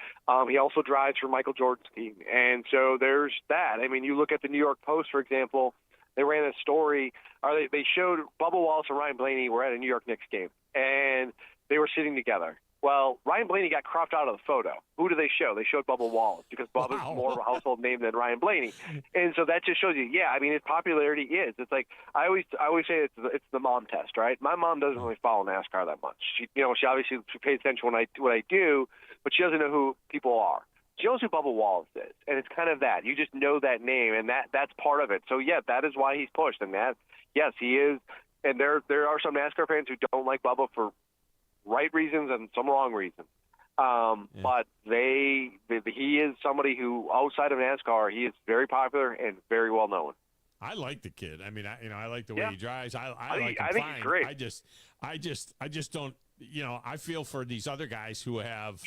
He also drives for Michael Jordan's team. And so there's that. I mean, you look at the New York Post, for example, they ran a story, or they showed Bubba Wallace and Ryan Blaney were at a New York Knicks game, and they were sitting together. Well, Ryan Blaney got cropped out of the photo. Who do they show? They showed Bubba Wallace because Bubba's more of a household name than Ryan Blaney. And so that just shows you, his popularity is. It's like I always say it's the mom test, right? My mom doesn't really follow NASCAR that much. She obviously pays attention when I do, but she doesn't know who people are. She knows who Bubba Wallace is, and it's kind of that. You just know that name, and that's part of it. So, that is why he's pushed. And yes, he is. And there are some NASCAR fans who don't like Bubba for right reasons and some wrong reasons. But he is somebody who, outside of NASCAR, he is very popular and very well known. I like the kid. I mean, I like the way he drives. I like him think fine. He's great. I just don't. I feel for these other guys who have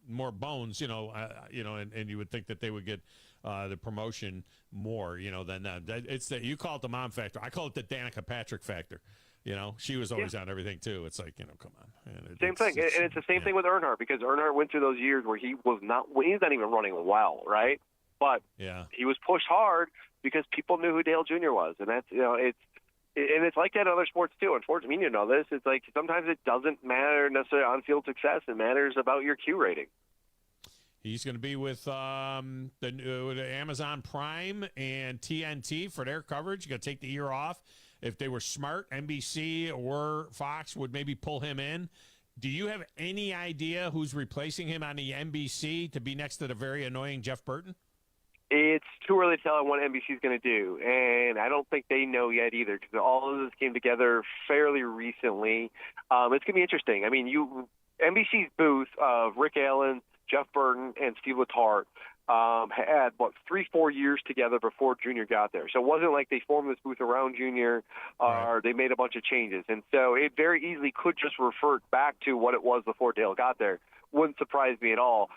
more bones. And you would think that they would get the promotion more. Than them. It's you call it the mom factor. I call it the Danica Patrick factor. She was always on everything too. It's like, come on. Same thing, and it's the same thing with Earnhardt, because Earnhardt went through those years where he's not even running well, right? But he was pushed hard because people knew who Dale Jr. was, and that's it's like that in other sports too. In sports, you know this. It's like sometimes it doesn't matter necessarily on-field success; it matters about your Q rating. He's going to be with the Amazon Prime and TNT for their coverage. You're going to take the year off. If they were smart, NBC or Fox would maybe pull him in. Do you have any idea who's replacing him on the NBC to be next to the very annoying Jeff Burton? It's too early to tell what NBC is going to do, and I don't think they know yet either, because all of this came together fairly recently. It's going to be interesting. I mean, NBC's booth of Rick Allen, Jeff Burton, and Steve Letarte, had, 3-4 years together before Junior got there. So it wasn't like they formed this booth around Junior or they made a bunch of changes. And so it very easily could just revert back to what it was before Dale got there. Wouldn't surprise me at all.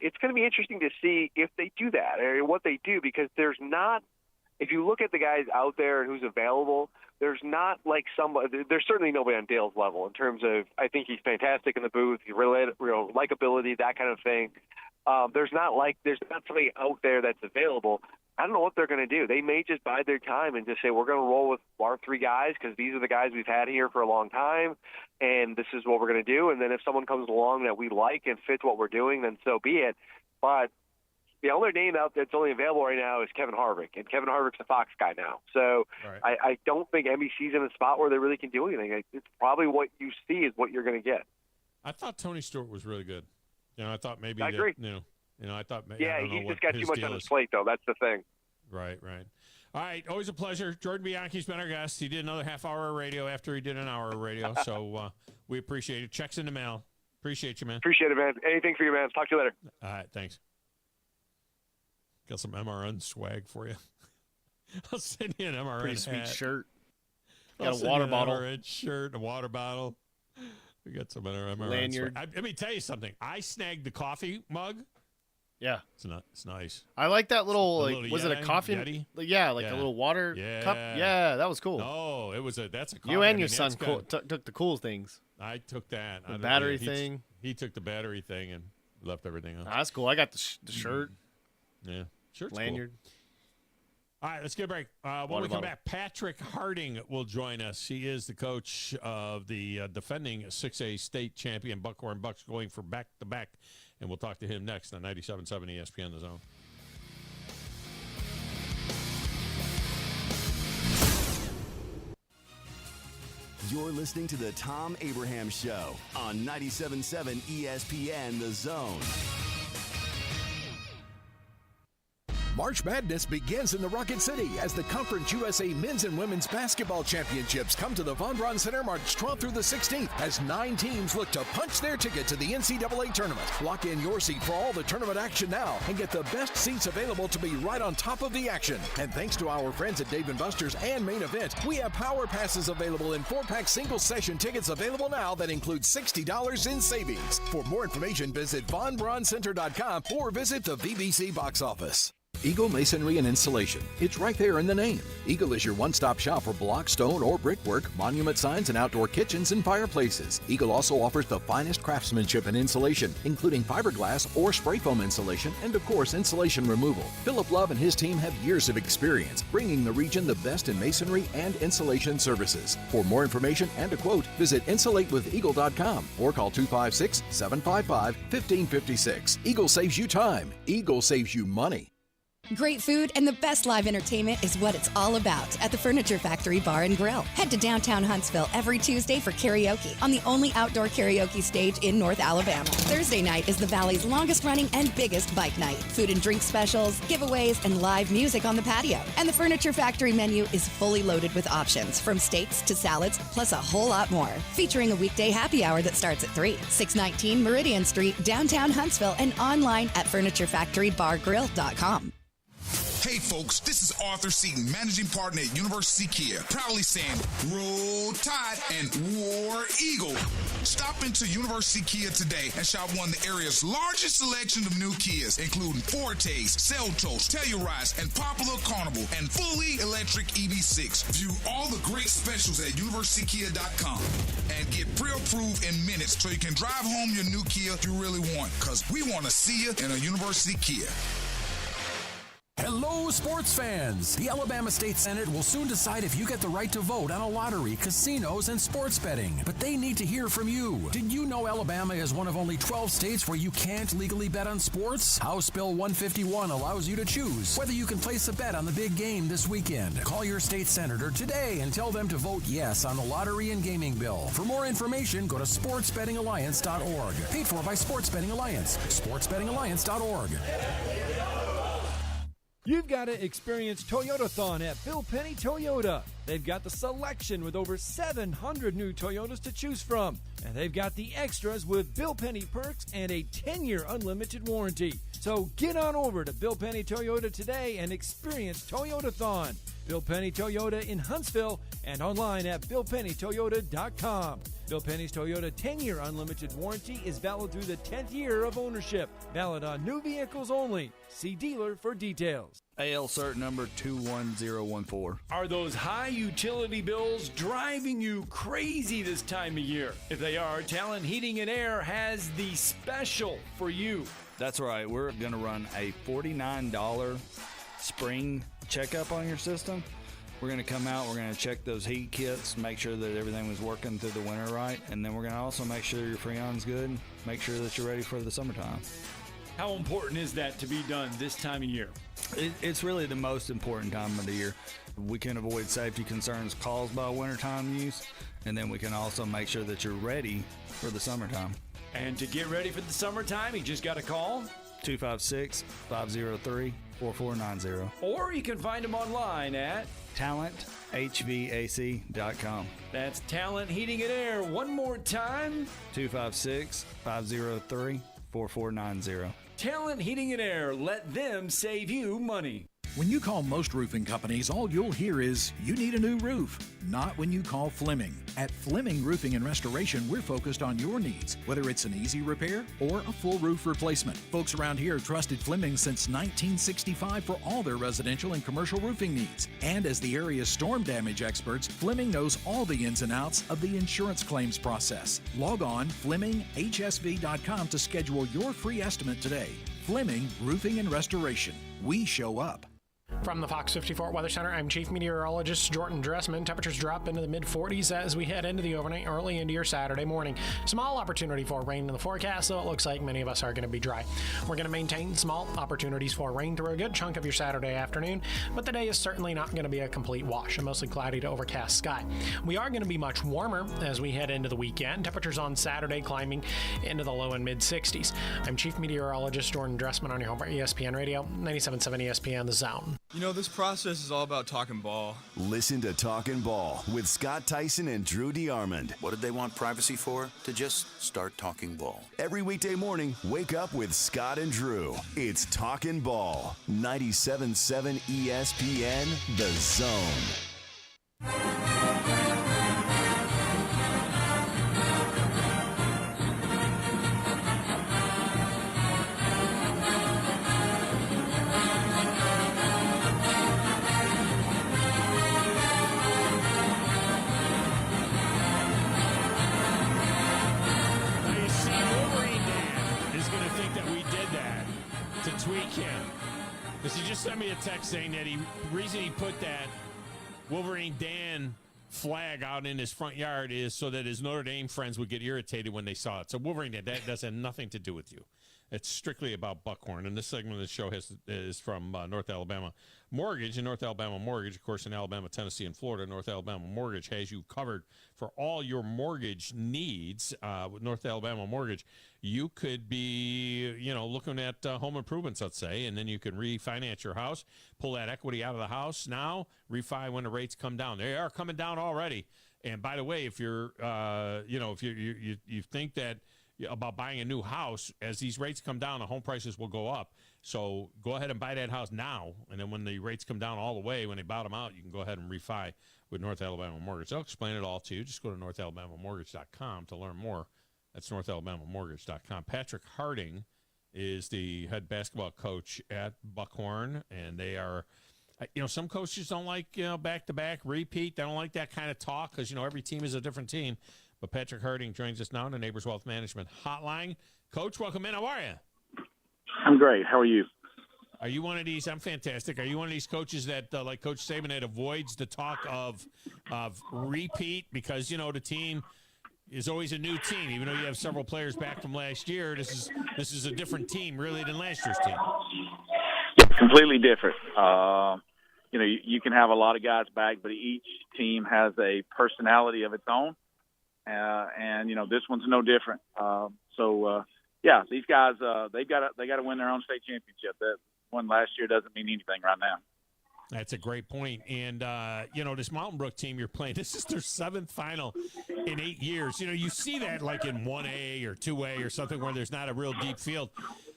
It's going to be interesting to see if they do that or what they do, because there's not, if you look at the guys out there and who's available, there's not like somebody, there's certainly nobody on Dale's level in terms of, I think he's fantastic in the booth, likability, that kind of thing. There's not somebody out there that's available. I don't know what they're going to do. They may just bide their time and just say, we're going to roll with our 3 guys because these are the guys we've had here for a long time, and this is what we're going to do. And then if someone comes along that we like and fits what we're doing, then so be it. But the only name out that's only available right now is Kevin Harvick, and Kevin Harvick's a Fox guy now. So I don't think NBC's in a spot where they really can do anything. It's probably what you see is what you're going to get. I thought Tony Stewart was really good. I thought maybe I agree. I thought maybe. Yeah, he's just got too much on his plate, though. That's the thing. Right. All right, always a pleasure. Jordan Bianchi's been our guest. He did another half hour of radio after he did an hour of radio, so we appreciate it. Checks in the mail. Appreciate you, man. Appreciate it, man. Anything for you, man. Talk to you later. All right, thanks. Got some MRN swag for you. I'll send you an MRN Pretty sweet hat. shirt. Got a water bottle. MRN shirt, a water bottle. We got some MRN lanyard. swag. Let me tell you something. I snagged the coffee mug. Yeah, it's nice. I like that little, was it a Yeti? coffee? Yeti? Yeah, a little water cup. Yeah, that was cool. Oh, that's a coffee. You and your son took the cool things. I took that. The battery thing. He took the battery thing and left everything else. That's cool. I got the shirt. Yeah, shirt's lanyard. Cool. All right, let's get a break. When we come back, Patrick Harding will join us. He is the coach of the defending 6A state champion Buckhorn Bucks, going for back-to-back. And we'll talk to him next on 97.7 ESPN The Zone. You're listening to the Thom Abraham Show on 97.7 ESPN The Zone. March Madness begins in the Rocket City as the Conference USA Men's and Women's Basketball Championships come to the Von Braun Center March 12th through the 16th as 9 teams look to punch their ticket to the NCAA tournament. Lock in your seat for all the tournament action now and get the best seats available to be right on top of the action. And thanks to our friends at Dave & Buster's and Main Event, we have Power Passes available in 4-pack single session tickets available now that include $60 in savings. For more information, visit VonBraunCenter.com or visit the VBC box office. Eagle Masonry and Installation. It's right there in the name. Eagle is your one-stop shop for block, stone, or brickwork, monument signs, and outdoor kitchens and fireplaces. Eagle also offers the finest craftsmanship and insulation, including fiberglass or spray foam insulation, and of course, insulation removal. Philip Love and his team have years of experience, bringing the region the best in masonry and insulation services. For more information and a quote, visit insulatewitheagle.com or call 256-755-1556. Eagle saves you time. Eagle saves you money. Great food and the best live entertainment is what it's all about at the Furniture Factory Bar and Grill. Head to downtown Huntsville every Tuesday for karaoke on the only outdoor karaoke stage in North Alabama. Thursday night is the Valley's longest running and biggest bike night. Food and drink specials, giveaways, and live music on the patio. And the Furniture Factory menu is fully loaded with options from steaks to salads, plus a whole lot more. Featuring a weekday happy hour that starts at 3. 619 Meridian Street, downtown Huntsville, and online at FurnitureFactoryBarGrill.com. Hey folks, this is Arthur Seaton, managing partner at University Kia, proudly saying Roll Tide and War Eagle. Stop into University Kia today and shop one of the area's largest selection of new Kias, including Fortes, Seltos, Telluride, and Popular Carnival, and fully electric EV6. View all the great specials at universitykia.com and get pre-approved in minutes so you can drive home your new Kia you really want, because we want to see you in a University Kia. Hello, sports fans! The Alabama State Senate will soon decide if you get the right to vote on a lottery, casinos, and sports betting. But they need to hear from you. Did you know Alabama is one of only 12 states where you can't legally bet on sports? House Bill 151 allows you to choose whether you can place a bet on the big game this weekend. Call your state senator today and tell them to vote yes on the lottery and gaming bill. For more information, go to sportsbettingalliance.org. Paid for by Sports Betting Alliance. sportsbettingalliance.org. You've got to experience Toyotathon at Bill Penny Toyota. They've got the selection with over 700 new Toyotas to choose from. And they've got the extras with Bill Penny perks and a 10-year unlimited warranty. So get on over to Bill Penny Toyota today and experience Toyotathon. Bill Penny Toyota in Huntsville and online at BillPennyToyota.com. Bill Penny's Toyota 10-year unlimited warranty is valid through the 10th year of ownership. Valid on new vehicles only. See dealer for details. AL cert number 21014. Are those high utility bills driving you crazy this time of year? If they are, Talent Heating and Air has the special for you. That's right. We're going to run a $49 spring checkup on your system. We're going to come out, we're going to check those heat kits, make sure that everything was working through the winter right, and then we're going to also make sure your Freon's good, make sure that you're ready for the summertime. How important is that to be done this time of year? It's really the most important time of the year. We can avoid safety concerns caused by wintertime use, and then we can also make sure that you're ready for the summertime. And to get ready for the summertime, you just got to call 256-503-4490. Or you can find them online at talenthvac.com. That's Talent Heating and Air. One more time. 256-503-4490. Talent Heating and Air. Let them save you money. When you call most roofing companies, all you'll hear is, you need a new roof. Not when you call Fleming. At Fleming Roofing and Restoration, we're focused on your needs, whether it's an easy repair or a full roof replacement. Folks around here have trusted Fleming since 1965 for all their residential and commercial roofing needs. And as the area's storm damage experts, Fleming knows all the ins and outs of the insurance claims process. Log on FlemingHSV.com to schedule your free estimate today. Fleming Roofing and Restoration. We show up. From the Fox 54 Weather Center, I'm Chief Meteorologist Jordan Dressman. Temperatures drop into the mid-40s as we head into the overnight early into your Saturday morning. Small opportunity for rain in the forecast, so it looks like many of us are going to be dry. We're going to maintain small opportunities for rain through a good chunk of your Saturday afternoon, but the day is certainly not going to be a complete wash. A mostly cloudy to overcast sky. We are going to be much warmer as we head into the weekend. Temperatures on Saturday climbing into the low and mid-60s. I'm Chief Meteorologist Jordan Dressman on your home for ESPN Radio, 97.7 ESPN The Zone. You know, this process is all about talking ball. Listen to Talkin' Ball with Scott Tyson and Drew DeArmond. What did they want privacy for? To just start talking ball. Every weekday morning, wake up with Scott and Drew. It's Talkin' Ball. 97.7 ESPN The Zone. Because he just sent me a text saying that the reason he put that Wolverine Dan flag out in his front yard is so that his Notre Dame friends would get irritated when they saw it. So Wolverine Dan, that does have nothing to do with you. It's strictly about Buckhorn, and this segment of the show is from North Alabama Mortgage. And North Alabama Mortgage, of course, in Alabama, Tennessee, and Florida, North Alabama Mortgage has you covered for all your mortgage needs. With North Alabama Mortgage, you could be, looking at home improvements, let's say, and then you can refinance your house, pull that equity out of the house now, refi when the rates come down. They are coming down already. And by the way, if you're, if you think that about buying a new house, as these rates come down, the home prices will go up. So go ahead and buy that house now, and then when the rates come down all the way, when they bottom out, you can go ahead and refi with North Alabama Mortgage. They'll explain it all to you. Just go to NorthAlabamaMortgage.com to learn more. That's NorthAlabamaMortgage.com. Patrick Harding is the head basketball coach at Buckhorn, and they are, some coaches don't like, back-to-back repeat. They don't like that kind of talk because, every team is a different team. But Patrick Harding joins us now on the Neighbors Wealth Management Hotline. Coach, welcome in. How are you? I'm great. How are you? Are you one of these? I'm fantastic. Are you one of these coaches that, like Coach Saban, that avoids the talk of repeat because, the team is always a new team, even though you have several players back from last year? This is a different team, really, than last year's team. Completely different. You can have a lot of guys back, but each team has a personality of its own. And this one's no different. These guys they got to win their own state championship. That one last year doesn't mean anything right now. That's a great point. And this Mountain Brook team you're playing, this is their 7th final in 8 years. You see that like in 1A or 2A or something where there's not a real deep field.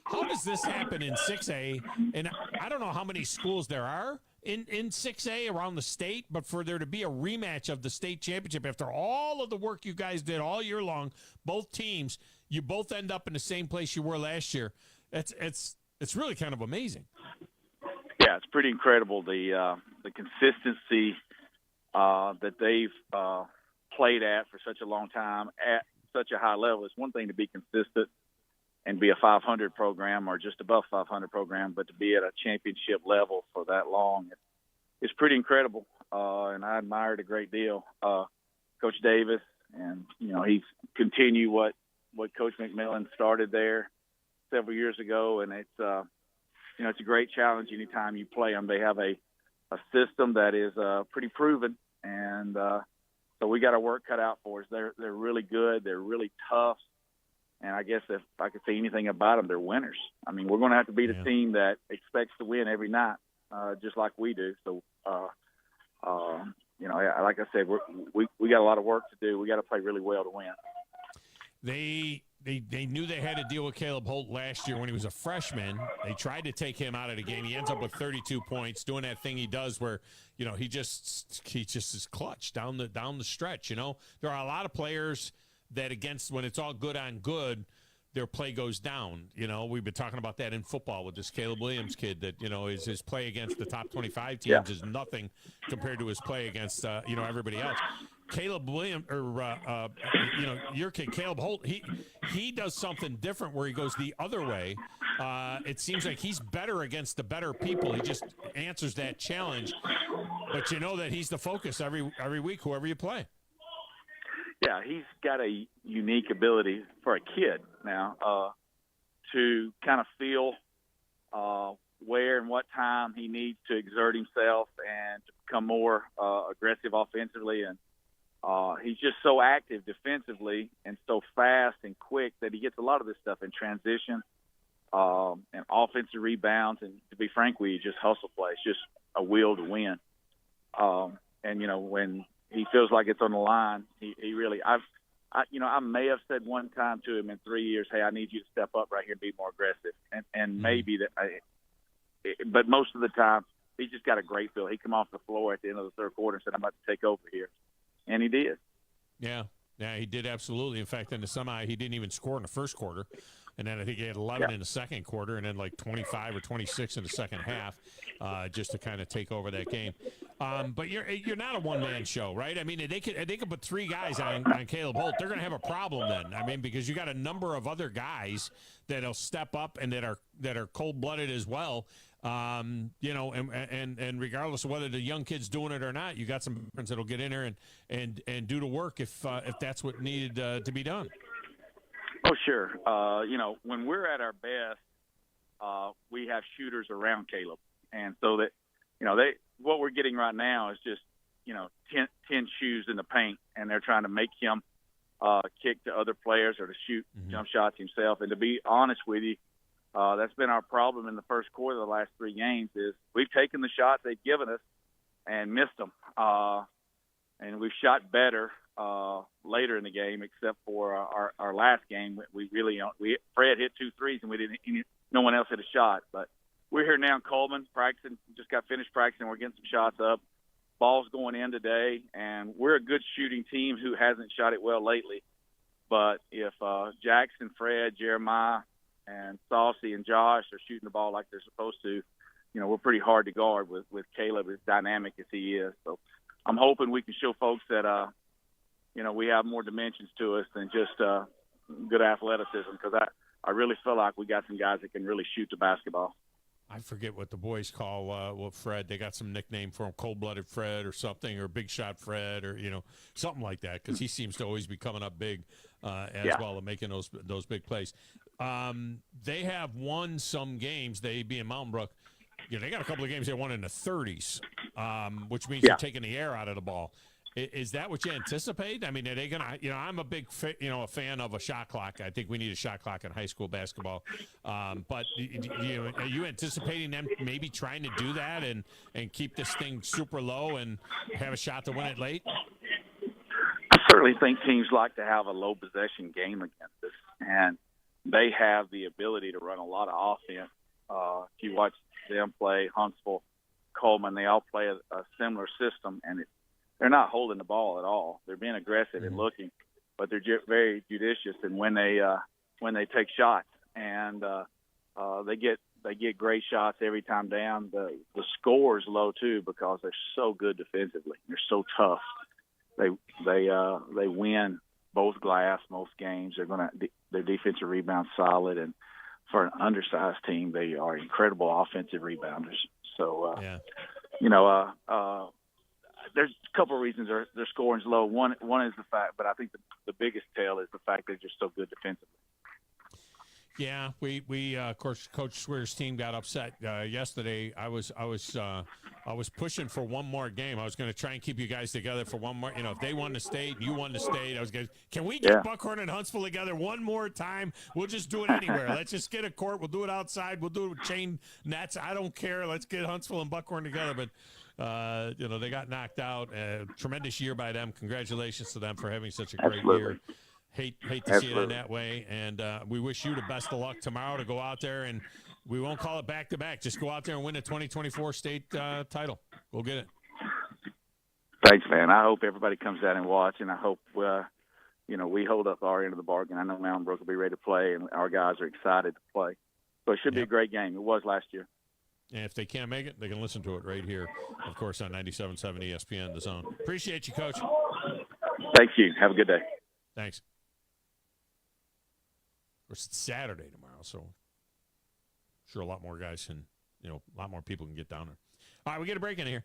How does this happen in 6A? And I don't know how many schools there are in 6A around the state, but for there to be a rematch of the state championship after all of the work you guys did all year long, both teams, you both end up in the same place you were last year. It's really kind of amazing. Yeah, it's pretty incredible the consistency that they've played at for such a long time at such a high level. It's one thing to be consistent and be a 500 program or just above 500 program, but to be at a championship level for that long, it's pretty incredible. And I admire it a great deal. Coach Davis, and he's continued what Coach McMillan started there several years ago, and it's it's a great challenge anytime you play them. They have a system that is pretty proven, and so we got our work cut out for us. They're really good. They're really tough. And I guess if I could say anything about them, they're winners. I mean, we're going to have to beat a team that expects to win every night, just like we do. So, like I said, we got a lot of work to do. We got to play really well to win. They knew they had to deal with Caleb Holt last year when he was a freshman. They tried to take him out of the game. He ends up with 32 points, doing that thing he does where, he just is clutch down the stretch. There are a lot of players that when it's all good on good, their play goes down. We've been talking about that in football with this Caleb Williams kid that, his play against the top 25 teams is nothing compared to his play against, everybody else. Caleb Williams, your kid, Caleb Holt, he does something different where he goes the other way. It seems like he's better against the better people. He just answers that challenge. But you know that he's the focus every week, whoever you play. Yeah, he's got a unique ability for a kid now to kind of feel where and what time he needs to exert himself and to become more aggressive offensively. And he's just so active defensively and so fast and quick that he gets a lot of this stuff in transition and offensive rebounds. And to be frank with you, just hustle play. It's just a will to win. When he feels like it's on the line, he really – I may have said one time to him in 3 years, hey, I need you to step up right here and be more aggressive. And maybe that – but most of the time, he just got a great feel. He come off the floor at the end of the third quarter and said, I'm about to take over here. And he did. Yeah, he did absolutely. In fact, in the semi, he didn't even score in the first quarter. And then I think he had 11 in the second quarter and then like 25 or 26 in the second half just to kind of take over that game. But you're not a one-man show, right? I mean, they could put three guys on Caleb Holt. They're going to have a problem then. I mean, because you got a number of other guys that'll step up and that are cold-blooded as well. And regardless of whether the young kid's doing it or not, you got some veterans that'll get in there and do the work if that's what needed to be done. Oh, sure. When we're at our best, we have shooters around Caleb. And so that, what we're getting right now is just, 10 shoes in the paint, and they're trying to make him kick to other players or to shoot jump shots himself. And to be honest with you, that's been our problem in the first quarter of the last three games is we've taken the shots they've given us and missed them. And we've shot better later in the game, except for our last game. Fred hit 2 threes and no one else hit a shot. But we're here now in Coleman practicing, just got finished practicing. We're getting some shots up. Ball's going in today, and we're a good shooting team who hasn't shot it well lately. But if Jackson, Fred, Jeremiah, and Saucy and Josh are shooting the ball like they're supposed to, we're pretty hard to guard with Caleb as dynamic as he is. So I'm hoping we can show folks that, we have more dimensions to us than just good athleticism, because I really feel like we got some guys that can really shoot the basketball. I forget what the boys call Fred. They got some nickname for him, Cold-Blooded Fred or something, or Big Shot Fred, or something like that, because he seems to always be coming up big well and making those big plays. They have won some games. They being Mountain Brook, they got a couple of games they won in the 30s, which means they're taking the air out of the ball. Is that what you anticipate? I mean, are they going to, I'm a big, a fan of a shot clock. I think we need a shot clock in high school basketball. But, are you anticipating them maybe trying to do that and keep this thing super low and have a shot to win it late? I certainly think teams like to have a low possession game against us. And, they have the ability to run a lot of offense. If you watch them play, Huntsville, Coleman, they all play a similar system, and they're not holding the ball at all. They're being aggressive and looking, but they're very judicious in when they take shots, and they get great shots every time down. The score is low too because they're so good defensively. They're so tough. They win both glass most games. Their defensive rebound solid, and for an undersized team, they are incredible offensive rebounders. So, there's a couple of reasons their scoring's low. One is the fact, but I think the biggest tell is the fact they're just so good defensively. Yeah, we of course, Coach Swear's team got upset yesterday. I was pushing for one more game. I was going to try and keep you guys together for one more. If they won the state, you won the state. I was going, can we get Buckhorn and Huntsville together one more time? We'll just do it anywhere. Let's just get a court. We'll do it outside. We'll do it with chain nets. I don't care. Let's get Huntsville and Buckhorn together. But they got knocked out. Tremendous year by them. Congratulations to them for having such a great year. Hate to see it in that way, and we wish you the best of luck tomorrow to go out there, and we won't call it back-to-back. Just go out there and win the 2024 state title. We'll get it. Thanks, man. I hope everybody comes out and watch, and I hope we hold up our end of the bargain. I know Mountain Brook will be ready to play, and our guys are excited to play. So it should be a great game. It was last year. And if they can't make it, they can listen to it right here, of course, on 97.7 ESPN, The Zone. Appreciate you, Coach. Thank you. Have a good day. Thanks. Of course, it's Saturday tomorrow, so I'm sure a lot more guys can, a lot more people can get down there. All right, we get a break in here.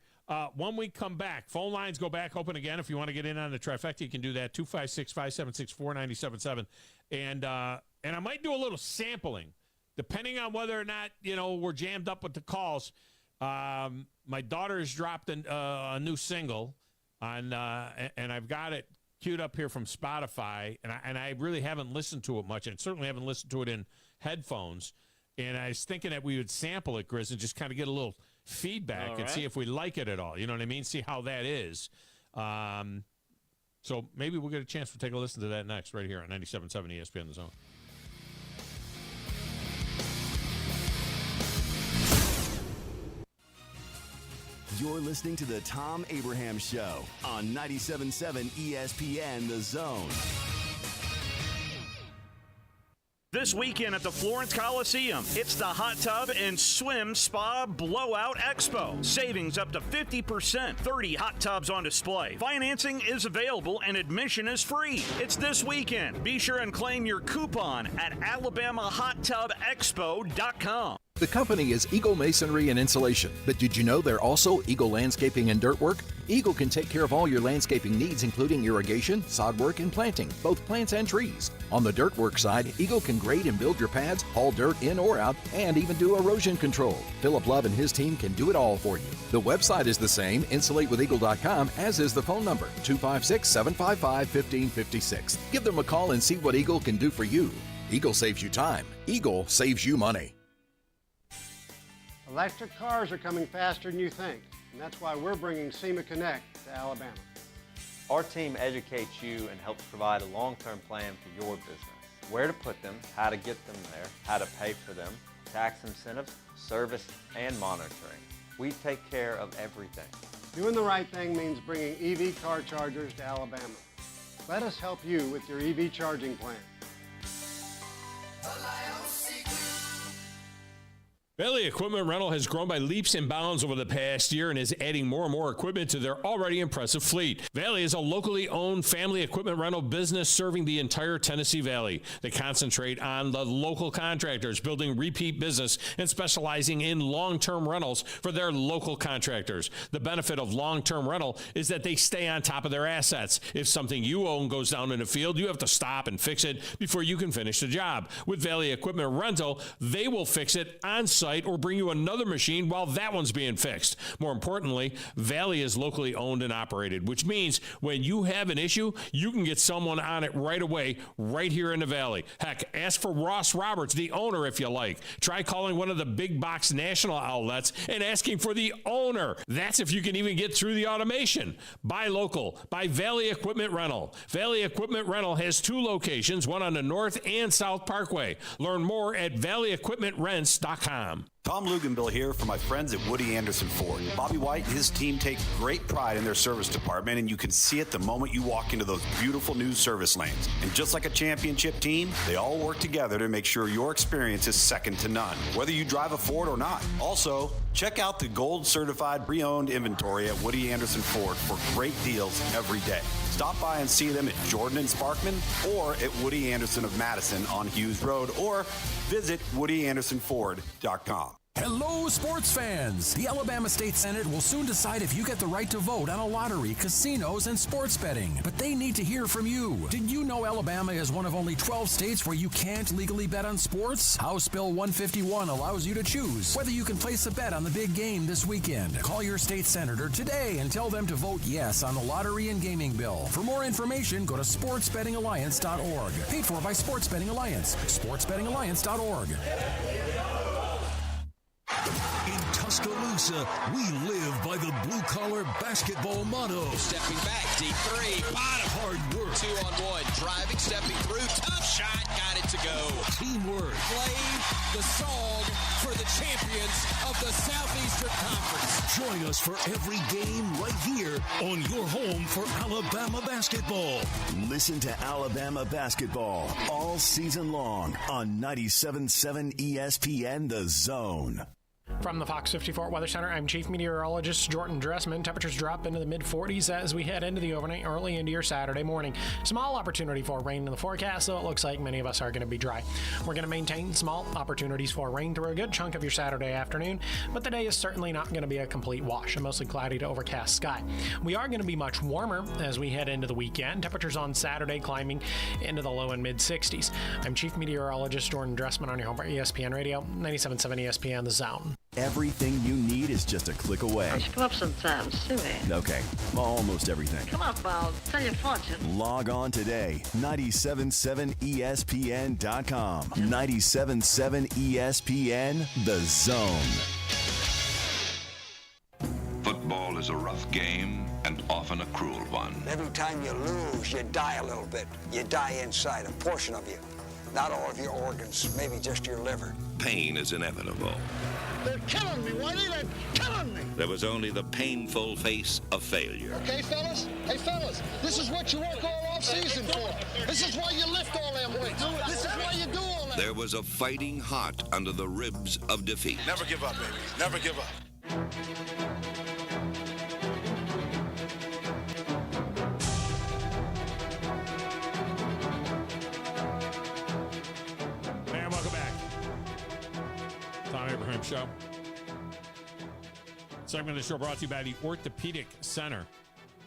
When we come back, phone lines go back open again. If you want to get in on the trifecta, you can do that, 256-576-4977. And I might do a little sampling, depending on whether or not, we're jammed up with the calls. My daughter has dropped a new single, and I've got it queued up here from Spotify, and I really haven't listened to it much, and certainly haven't listened to it in headphones. And I was thinking that we would sample it, Grizz, and just kind of get a little feedback and see if we like it at all. You know what I mean? See how that is. So maybe we'll get a chance to take a listen to that next right here on 97.7 ESPN The Zone. You're listening to the Thom Abraham Show on 97.7 ESPN The Zone. This weekend at the Florence Coliseum, it's the Hot Tub and Swim Spa Blowout Expo. Savings up to 50%, 30 hot tubs on display. Financing is available and admission is free. It's this weekend. Be sure and claim your coupon at alabamahottubexpo.com. The company is Eagle Masonry and Insulation, but did you know they're also Eagle Landscaping and Dirt Work? Eagle can take care of all your landscaping needs, including irrigation, sod work, and planting, both plants and trees. On the dirt work side, Eagle can grade and build your pads, haul dirt in or out, and even do erosion control. Philip Love and his team can do it all for you. The website is the same, insulatewitheagle.com, as is the phone number, 256-755-1556. Give them a call and see what Eagle can do for you. Eagle saves you time. Eagle saves you money. Electric cars are coming faster than you think, and that's why we're bringing SEMA Connect to Alabama. Our team educates you and helps provide a long-term plan for your business. Where to put them, how to get them there, how to pay for them, tax incentives, service, and monitoring. We take care of everything. Doing the right thing means bringing EV car chargers to Alabama. Let us help you with your EV charging plan. Valley Equipment Rental has grown by leaps and bounds over the past year and is adding more and more equipment to their already impressive fleet. Valley is a locally owned family equipment rental business serving the entire Tennessee Valley. They concentrate on the local contractors, building repeat business and specializing in long-term rentals for their local contractors. The benefit of long-term rental is that they stay on top of their assets. If something you own goes down in the field, you have to stop and fix it before you can finish the job. With Valley Equipment Rental, they will fix it on site site or bring you another machine while that one's being fixed. More importantly, Valley is locally owned and operated, which means when you have an issue, you can get someone on it right away, right here in the Valley. Heck, ask for Ross Roberts, the owner, if you like. Try calling one of the big box national outlets and asking for the owner. That's if you can even get through the automation. Buy local. Buy Valley Equipment Rental. Valley Equipment Rental has 2 locations, one on the North and South Parkway. Learn more at valleyequipmentrents.com. Tom Luganbill here for my friends at Woody Anderson Ford. Bobby White and his team take great pride in their service department, and you can see it the moment you walk into those beautiful new service lanes. And just like a championship team, they all work together to make sure your experience is second to none, whether you drive a Ford or not. Also, check out the gold certified pre-owned inventory at Woody Anderson Ford for great deals every day. Stop by and see them at Jordan and Sparkman or at Woody Anderson of Madison on Hughes Road, or visit WoodyAndersonFord.com. Hello, sports fans! The Alabama State Senate will soon decide if you get the right to vote on a lottery, casinos, and sports betting. But they need to hear from you. Did you know Alabama is one of only 12 states where you can't legally bet on sports? House Bill 151 allows you to choose whether you can place a bet on the big game this weekend. Call your state senator today and tell them to vote yes on the lottery and gaming bill. For more information, go to sportsbettingalliance.org. Paid for by Sports Betting Alliance. sportsbettingalliance.org. In Tuscaloosa, we live by the blue-collar basketball motto. Stepping back, deep three, bottom. Hard work. 2-on-1, driving, stepping through, tough shot, got it to go. Teamwork. Play the song for the champions of the Southeastern Conference. Join us for every game right here on your home for Alabama basketball. Listen to Alabama basketball all season long on 97.7 ESPN The Zone. From the Fox 54 Weather Center, I'm Chief Meteorologist Jordan Dressman. Temperatures drop into the mid-40s as we head into the overnight early into your Saturday morning. Small opportunity for rain in the forecast, so it looks like many of us are going to be dry. We're going to maintain small opportunities for rain through a good chunk of your Saturday afternoon, but the day is certainly not going to be a complete wash. A mostly cloudy to overcast sky. We are going to be much warmer as we head into the weekend. Temperatures on Saturday climbing into the low and mid-60s. I'm Chief Meteorologist Jordan Dressman on your home for ESPN Radio, 97.7 ESPN The Zone. Everything you need is just a click away. I screw up sometimes, silly. Okay, almost everything. Come on, pal. Tell your fortune. Log on today. 977ESPN.com. 977 ESPN The Zone. Football is a rough game and often a cruel one. Every time you lose, you die a little bit. You die inside, a portion of you. Not all of your organs, maybe just your liver. Pain is inevitable. They're killing me, Whitey. They're killing me. There was only the painful face of failure. Okay, fellas? Hey, fellas, this is what you work all off season for. This is why you lift all them weights. This is why you do all that. There was a fighting heart under the ribs of defeat. Never give up, baby. Never give up. And welcome back. Thom Abraham Show. Segment of the show brought to you by the Orthopedic Center.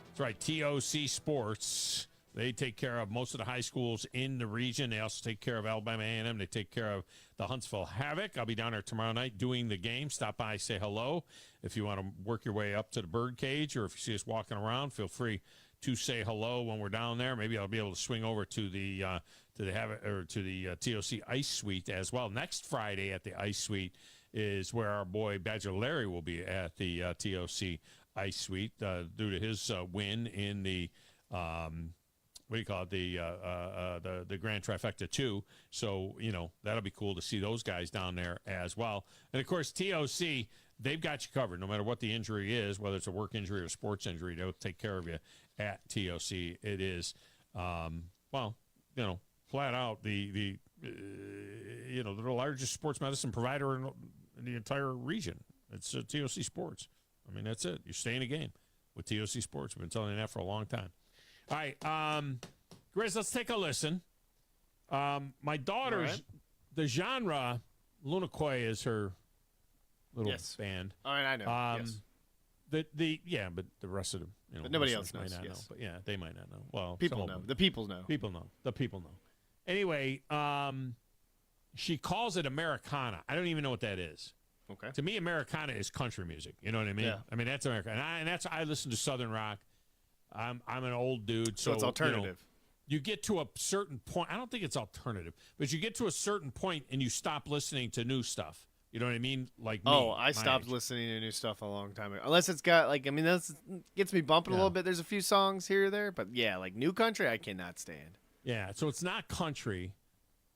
That's right, TOC Sports. They take care of most of the high schools in the region. They also take care of Alabama A&M. They take care of the Huntsville Havoc. I'll be down there tomorrow night doing the game. Stop by, say hello. If you want to work your way up to the birdcage, or if you see us walking around, feel free to say hello when we're down there. Maybe I'll be able to swing over to the Havoc or to the TOC Ice Suite as well. Next Friday at the Ice Suite is where our boy Badger Larry will be at the TOC Ice Suite due to his win in the what do you call it, the Grand Trifecta 2. So, you know, that'll be cool to see those guys down there as well. And, of course, TOC, they've got you covered. No matter what the injury is, whether it's a work injury or a sports injury, they'll take care of you at TOC. It is, well, you know, flat out you know, they're the largest sports medicine provider in the entire region. It's TOC Sports. I mean, that's it. You stay in a game with TOC Sports. We've been telling you that for a long time. All right, Grizz, let's take a listen. My daughter's, the genre, Lunakoi is her little band. All right, I know. Yes. Yeah, but the rest of them, you know, but nobody else knows. Might not know, but yeah, they might not know. Well, people know. The people know. People know. The people know. Anyway, she calls it Americana. I don't even know what that is. Okay. To me, Americana is country music. You know what I mean? Yeah. I mean, that's America. And I listen to Southern rock. I'm an old dude. So it's alternative. You get to a certain point. I don't think it's alternative, but you get to a certain point and you stop listening to new stuff. You know what I mean? Like me. Oh, I stopped listening to new stuff a long time ago. Unless it's got that gets me bumping a little bit. There's a few songs here or there, but yeah, like new country, I cannot stand. Yeah, so it's not country.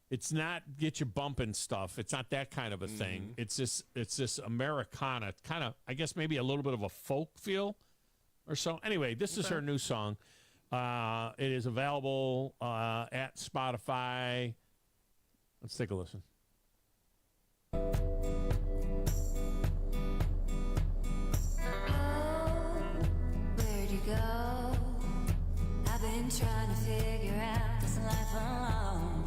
It's not get you bumping stuff. It's not that kind of a thing. It's this Americana, kind of, I guess maybe a little bit of a folk feel or so. Anyway, this is her new song. It is available at Spotify. Let's take a listen. Where'd you go? I've been trying to figure out this life alone.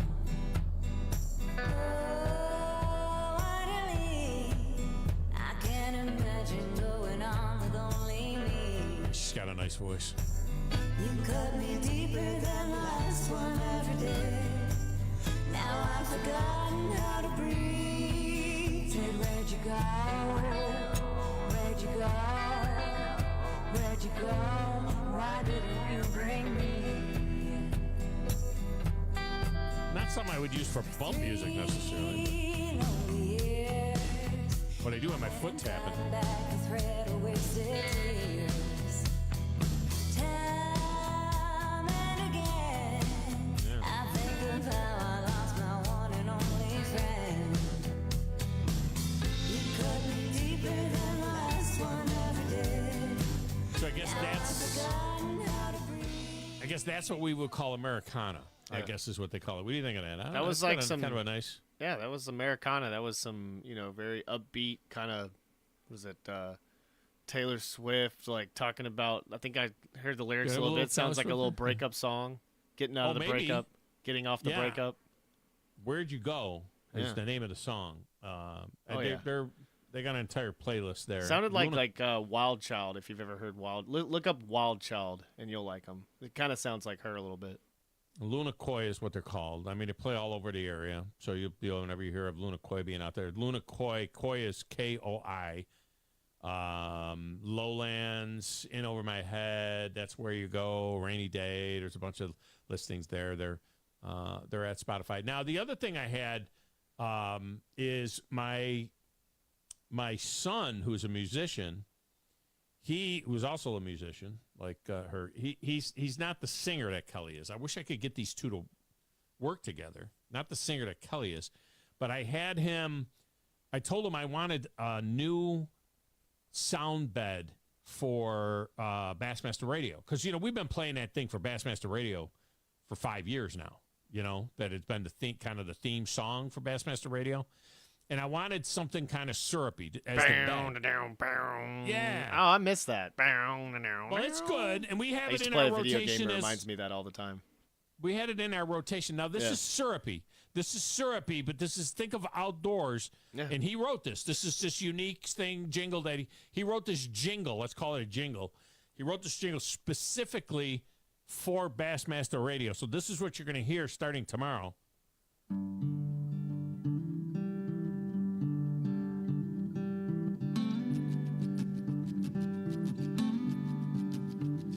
Oh, why do me? I can't imagine going on with only me. She's got a nice voice. You cut me deeper than the last one ever did. Now I've forgotten how to breathe. Said, where'd you go? Where'd you go? Where'd you go? Why didn't you bring me? Not something I would use for bump music necessarily. But I do have my foot tapping. So I guess that's what we would call Americana. I guess is what they call it. What do you think of that? That was like some kind of a nice. Yeah, that was Americana. That was some very upbeat kind of. Was it Taylor Swift like talking about? I think I heard the lyrics a little bit. Sounds like a little breakup song. Getting out of the breakup, getting off the breakup. Where'd you go? Is the name of the song. They got an entire playlist there. Sounded like Wild Child. If you've ever heard look up Wild Child and you'll like them. It kind of sounds like her a little bit. Luna Koi is what they're called. I mean, they play all over the area. So whenever you hear of Luna Koi being out there, Luna Koi is KOI. Lowlands, In Over My Head. That's Where You Go. Rainy Day. There's a bunch of listings there. They're at Spotify. Now, the other thing I had is my son, who's a musician. He was also a musician, like her. He's not the singer that Kelly is. I wish I could get these two to work together. Not the singer that Kelly is, but I had him. I told him I wanted a new sound bed for Bassmaster Radio because we've been playing that thing for Bassmaster Radio for 5 years now. That it's been the theme song for Bassmaster Radio. And I wanted something kind of syrupy as the bed. Yeah. Oh, I miss that. Well, it's good, and we have it in our rotation. I used to play a video game that reminds me of that all the time. We had it in our rotation. Now, this is syrupy. This is syrupy, but think of outdoors. Yeah. And he wrote this. This is this unique jingle that he wrote this jingle. Let's call it a jingle. He wrote this jingle specifically for Bassmaster Radio. So this is what you're going to hear starting tomorrow.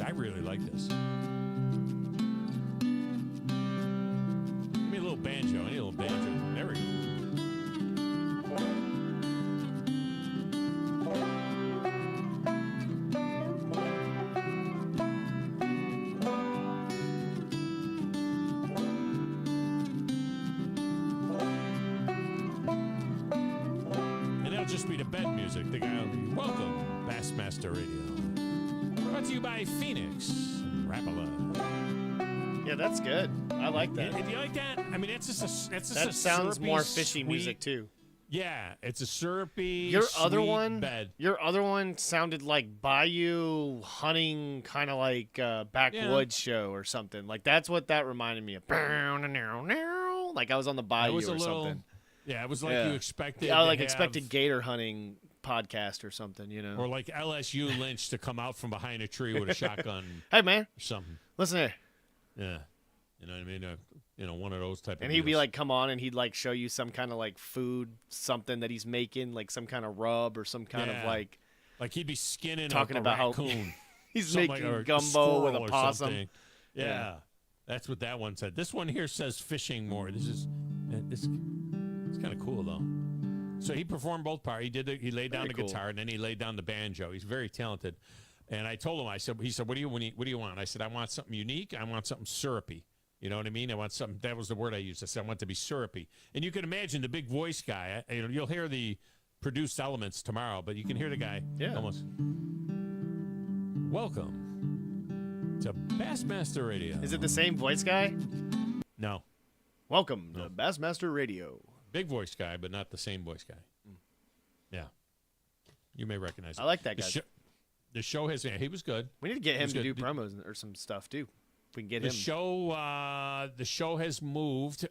I really like this. Give me a little banjo. I need a little banjo. There we go. And that'll just be the bed music. The guy will be, welcome, Bassmaster Radio. Brought to you by Phoenix and Rapala. Yeah, that's good. I like that. If you like that, I mean, that sounds more fishy music too. Yeah, it's a syrupy. Your other one sounded like bayou hunting, kind of like backwoods show or something. Like that's what that reminded me of. Like I was on the bayou or something. Yeah, it was like you expected. I expected gator hunting podcast or something, or like LSU Lynch to come out from behind a tree with a shotgun. Hey man, or something. Listen here. Yeah, you know what I mean. one of those type of And he'd be deals. like, come on, and he'd like show you some kind of like food, something that he's making, like some kind of rub or some kind of like he'd be skinning talking a about how raccoon. he's Something making or a gumbo with a squirrel or possum. something. Yeah. That's what that one said. This one here says fishing more. It's kind of cool though. So he performed both parts. He laid down the guitar and then he laid down the banjo. He's very talented. And I told him, he said, what do you want? I said, I want something unique. I want something syrupy. You know what I mean? I want something. That was the word I used. I said, I want it to be syrupy. And you can imagine the big voice guy. You'll hear the produced elements tomorrow, but you can hear the guy almost. Welcome to Bassmaster Radio. Is it the same voice guy? No. Welcome to Bassmaster Radio. Big voice guy, but not the same voice guy. Yeah. You may recognize him. I like that guy. The show has, he was good. We need to get him to do promos or some stuff too. If we can get him. The show has moved.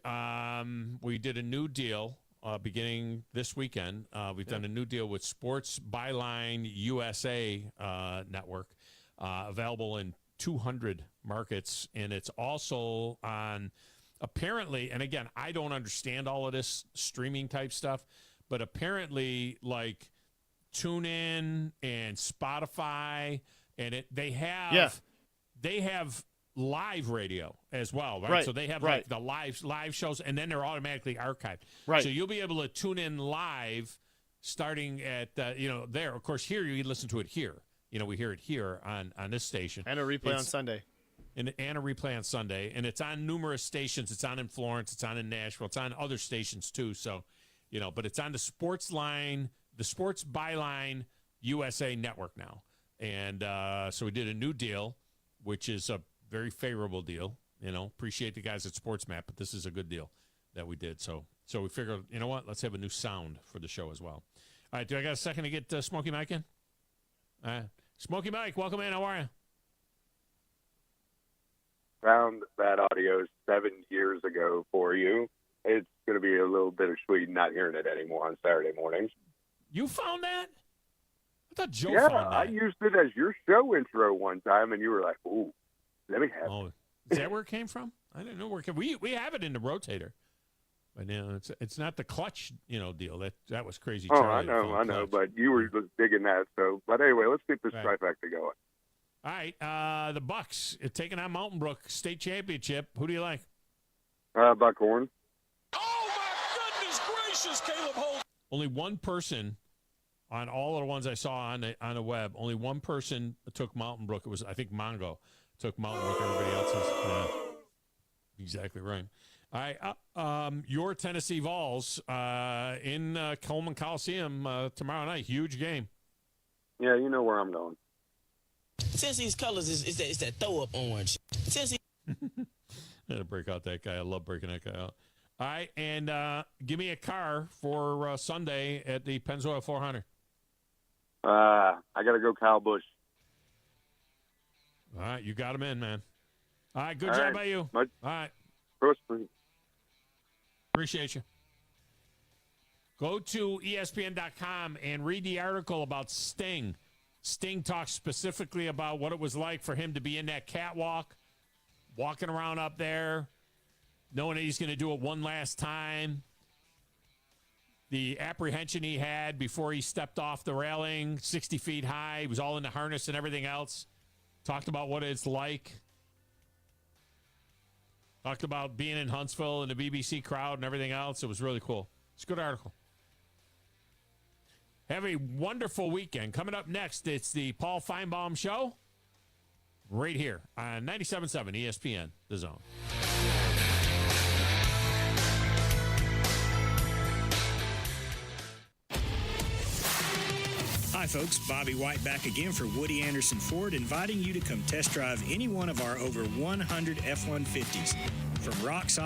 We did a new deal beginning this weekend. We've done a new deal with Sports Byline USA network, available in 200 markets, and it's also on. Apparently, and again, I don't understand all of this streaming type stuff, but apparently, like TuneIn and Spotify, and they have live radio as well, right? So they have like the live shows, and then they're automatically archived. Right. So you'll be able to tune in live, starting at there. Of course, here you listen to it here. We hear it here on this station, and a replay on Sunday. And a replay on Sunday, and it's on numerous stations. It's on in Florence, it's on in Nashville, it's on other stations too. So, but it's on the Sports Byline USA network now. And so we did a new deal, which is a very favorable deal. Appreciate the guys at SportsMap, but this is a good deal that we did. So we figured, you know what? Let's have a new sound for the show as well. All right, do I got a second to get Smokey Mike in? Smokey Mike, welcome in. How are you? Found that audio 7 years ago for you. It's going to be a little bittersweet not hearing it anymore on Saturday mornings. You found that? I thought Joe found that. I used it as your show intro one time, and you were like, ooh, let me have it. Is that where it came from? I didn't know where it came from. We have it in the rotator. But it's not the clutch, deal. That was crazy. Oh, Charlie I know, but you were digging that. So, but anyway, let's keep this trifecta going. All right, the Bucks taking on Mountain Brook State Championship. Who do you like? Buckhorn. Oh, my goodness gracious, Caleb Holt. Only one person on all of the ones I saw on the web. Only one person took Mountain Brook. It was, I think, Mongo took Mountain Brook. Everybody else is exactly right. All right, your Tennessee Vols in Coleman Coliseum tomorrow night. Huge game. Yeah, you know where I'm going. Tennessee's colors is that throw-up orange. Tennessee. I had to break out that guy. I love breaking that guy out. All right, and give me a car for Sunday at the Pennzoil 400. I got to go Kyle Busch. All right, you got him in, man. All right, good job by you. All right. Appreciate you. Go to ESPN.com and read the article about Sting. Sting talks specifically about what it was like for him to be in that catwalk, walking around up there, knowing that he's going to do it one last time. The apprehension he had before he stepped off the railing, 60 feet high. He was all in the harness and everything else. Talked about what it's like. Talked about being in Huntsville and the BBC crowd and everything else. It was really cool. It's a good article. Have a wonderful weekend. Coming up next, it's the Paul Feinbaum Show right here on 97.7 ESPN, The Zone. Hi, folks. Bobby White back again for Woody Anderson Ford, inviting you to come test drive any one of our over 100 F-150s. From rock solid